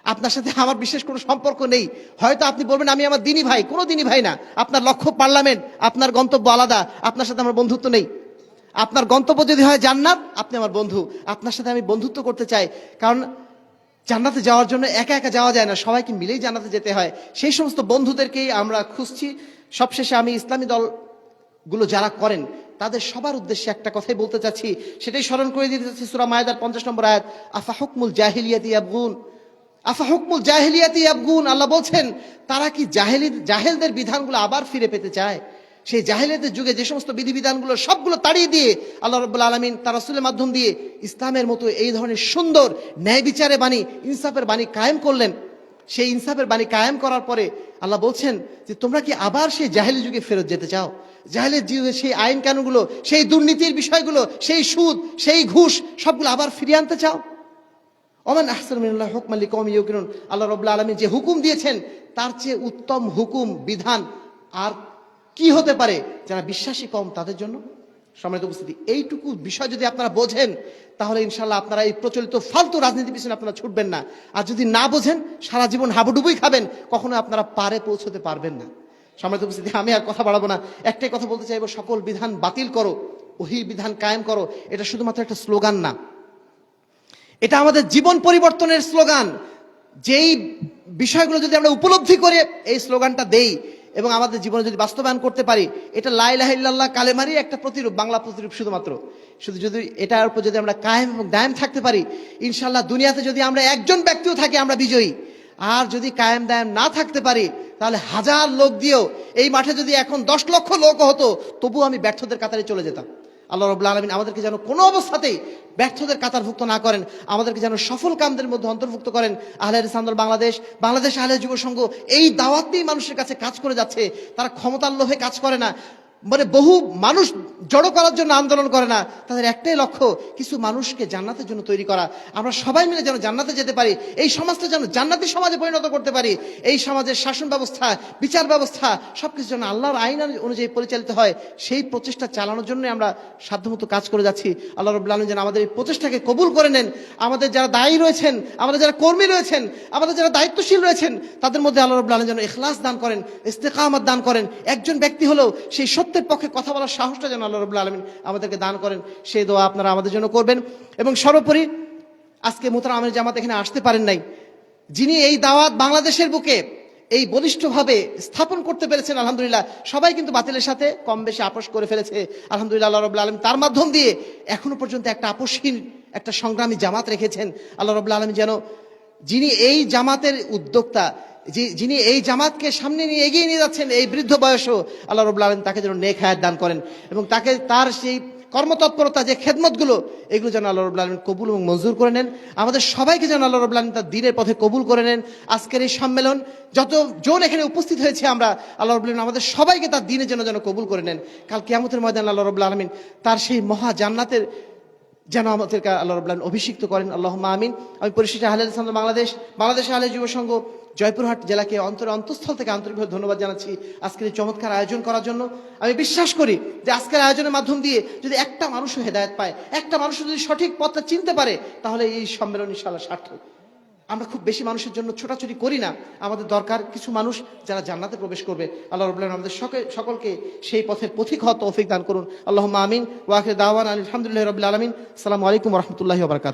আপনার সাথে আমার বিশেষ কোনো সম্পর্ক নেই। হয়তো আপনি বলবেন আমি আমার দিনী ভাই, কোনো দিনী ভাই না। আপনার লক্ষ্য পার্লামেন্ট, আপনার গন্তব্য আলাদা, আপনার সাথে আমার বন্ধুত্ব নেই। আপনার গন্তব্য যদি হয় জান্নাত, আপনি আমার বন্ধু, আপনার সাথে আমি বন্ধুত্ব করতে চাই। কারণ জান্নাতে যাওয়ার জন্য একা একা যাওয়া যায় না, সবাইকে মিলেই জান্নাতে যেতে হয়। সেই সমস্ত বন্ধুদেরকেই আমরা খুঁজছি। সবশেষে আমি ইসলামী দলগুলো যারা করেন, তাদের সবার উদ্দেশ্যে একটা কথাই বলতে চাচ্ছি, সেটাই স্মরণ করে দিতে চাচ্ছি। সূরা মায়েদার 50 নম্বর আয়াত, আফা হুকমুল জাহিলিয়াতি ইয়াবগুন, আফা হুকমুল জাহিলিয়াতি ইয়াবগুন, আল্লাহ বলছেন তারা কি জাহেলদের বিধানগুলো আবার ফিরে পেতে চায়? সেই জাহেলিয়াতের যুগে যে সমস্ত বিধিবিধানগুলো সবগুলো তাড়িয়ে দিয়ে আল্লাহ রাব্বুল আলামিন তার রাসূলের মাধ্যম দিয়ে ইসলামের মতো এই ধরনের সুন্দর ন্যায় বিচারে বাণী, ইনসাফের বাণী কায়েম করলেন। সেই ইনসাফের বাণী কায়েম করার পরে আল্লাহ বলছেন যে তোমরা কি আবার সেই জাহেলি যুগে ফেরত যেতে চাও? জাহেলের যুগে সেই আইন কানুনগুলো, সেই দুর্নীতির বিষয়গুলো, সেই সুদ, সেই ঘুষ, সবগুলো আবার ফিরিয়ে আনতে চাও? ওমান আহসানু মিনাল্লাহি হুকমান লিকাওমিন ইউকিনুন, আল্লাহ রাব্বুল আলামিন যে হুকুম দিয়েছেন, তার চেয়ে উত্তম হুকুম বিধান আর কি হতে পারে যারা বিশ্বাসী কম তাদের জন্য? সম্মানিত উপস্থিতি, এইটুকু বিষয় যদি আপনারা বোঝেন, তাহলে ইনশাল্লাহ আপনারা এই প্রচলিত ফালতু রাজনীতি পিছনে আপনারা ছুটবেন না। আর যদি না বোঝেন, সারা জীবন হাবুডুবুই খাবেন, কখনো আপনারা পারে পৌঁছতে পারবেন না। সম্মানিত উপস্থিতি, আমি আর কথা বাড়াবো না, একটাই কথা বলতে চাইবো, সকল বিধান বাতিল করো, ওহির বিধান কায়েম করো। এটা শুধুমাত্র একটা স্লোগান না, এটা আমাদের জীবন পরিবর্তনের স্লোগান। যেই বিষয়গুলো যদি আমরা উপলব্ধি করে এই স্লোগানটা দেই এবং আমাদের জীবনে যদি বাস্তবায়ন করতে পারি, এটা লা ইলাহা ইল্লাল্লাহ কালেমারই একটা প্রতিরূপ, বাংলা প্রতিরূপ। শুধু যদি এটার উপর যদি আমরা কায়েম এবং দায়েম থাকতে পারি, ইনশাল্লাহ দুনিয়াতে যদি আমরা একজন ব্যক্তিও থাকি, আমরা বিজয়ী। আর যদি কায়েম দায়েম না থাকতে পারি, তাহলে হাজার লোক দিয়েও, এই মাঠে যদি এখন 10 লক্ষ লোক হতো, তবুও আমি ব্যর্থদের কাতারে চলে যেতাম। আল্লাহ রাব্বুল আলামিন আমাদেরকে যেন কোনো অবস্থাতেই ব্যর্থদের কাতারভুক্ত না করেন, আমাদেরকে যেন সফল কামদের মধ্যে অন্তর্ভুক্ত করেন। আহলে হাদিস আন্দোলন বাংলাদেশ আহলে যুব সংঘ এই দাওয়াত নিয়ে মানুষের কাছে কাজ করে যাচ্ছে। তারা ক্ষমতার লোভে কাজ করে না, মানে বহু মানুষ জড়ো করার জন্য আন্দোলন করে না, তাদের একটাই লক্ষ্য কিছু মানুষকে জান্নাতের জন্য তৈরি করা। আমরা সবাই মিলে যেন জান্নাতে যেতে পারি, এই সমাজটা যেন জান্নাতি সমাজে পরিণত করতে পারি, এই সমাজের শাসন ব্যবস্থা, বিচার ব্যবস্থা সবকিছু যেন আল্লাহর আইন অনুযায়ী পরিচালিত হয়, সেই প্রচেষ্টা চালানোর জন্য আমরা সাধ্যমতো কাজ করে যাচ্ছি। আল্লাহ রাব্বুল আলামিন যেন আমাদের এই প্রচেষ্টাকে কবুল করে নেন। আমাদের যারা দায়ী রয়েছেন, আমাদের যারা কর্মী রয়েছেন, আমাদের যারা দায়িত্বশীল রয়েছেন, তাদের মধ্যে আল্লাহ রাব্বুল আলামিন যেন ইখলাস দান করেন, ইস্তেকামত দান করেন। একজন ব্যক্তি হলেও সেই সত্যের পক্ষে কথা বলার সাহসটা যেন আল্লাহ রাব্বুল আলামিন আমাদেরকে দান করেন, সেই দোয়া আপনারা আমাদের জন্য করবেন। এবং সর্বোপরি আজকে মোহতারাম আমির জামাত এখানে আসতে পারেন নাই, যিনি এই দাওয়াত বাংলাদেশের বুকে এই বলিষ্ঠভাবে স্থাপন করতে পেরেছেন, আলহামদুলিল্লাহ। সবাই কিন্তু বাতিলের সাথে কম বেশি আপোষ করে ফেলেছে, আলহামদুলিল্লাহ। আল্লাহ রাব্বুল আলামিন তার মাধ্যম দিয়ে এখনো পর্যন্ত একটা আপোষহীন একটা সংগ্রামী জামাত রেখেছেন। আল্লাহ রাব্বুল আলামিন যেন, যিনি এই জামাতের উদ্যোক্তা, যিনি এই জামাতকে সামনে নিয়ে এগিয়ে নিয়ে যাচ্ছেন এই বৃদ্ধ বয়সও, আল্লাহ রাব্বুল আলামিন তাকে যেন নেক হায়াত দান করেন এবং তাকে তার সেই কর্মতৎপরতা, যে খেদমতগুলো, এগুলো যেন আল্লাহ রাব্বুল আলামিন কবুল এবং মঞ্জুর করে নেন। আমাদের সবাইকে যেন আল্লাহ রাব্বুল আলামিন তার দ্বীনের পথে কবুল করে নেন। আজকের এই সম্মেলন যতজন এখানে উপস্থিত হয়েছে আমরা, আল্লাহ রাব্বুল আলামিন আমাদের সবাইকে তার দ্বীনের জন্য যেন কবুল করে নেন। কাল কিয়ামতের ময়দানে আল্লাহ রাব্বুল আলামিন তার সেই মহা জান্নাতের যেন আমাদেরকে আল্লাহ রাব্বুল আলামিন অভিষিক্ত করেন, আল্লাহুম্মা আমিন। আমি পরিশেষে আহলে হাদিস বাংলাদেশ আহলে যুব সংঘ জয়পুরহাট জেলাকে অন্তঃস্থল থেকে আন্তরিকভাবে ধন্যবাদ জানাচ্ছি আজকের এই চমৎকার আয়োজন করার জন্য। আমি বিশ্বাস করি যে আজকের আয়োজনের মাধ্যম দিয়ে যদি একটা মানুষও হেদায়েত পায়, একটা মানুষ যদি সঠিক পথটা চিনতে পারে, তাহলে এই সম্মেলন ইনশাআল্লাহ সার্থক। আমরা খুব বেশি মানুষের জন্য ছোটাছুটি করি না, আমাদের দরকার কিছু মানুষ যারা জান্নাতে প্রবেশ করবে। আল্লাহ রাব্বুল আলামিন আমাদের সকলকে সেই পথের পথিক হওয়ার তৌফিক দান করুন, আল্লাহুম্মা আমিন। ওয়া আখিরু দাওয়ানা আলহামদুলিল্লাহি রাব্বিল আলামিন। আসসালামু আলাইকুম ওয়া রাহমাতুল্লাহি ওয়া বারাকাতুহু।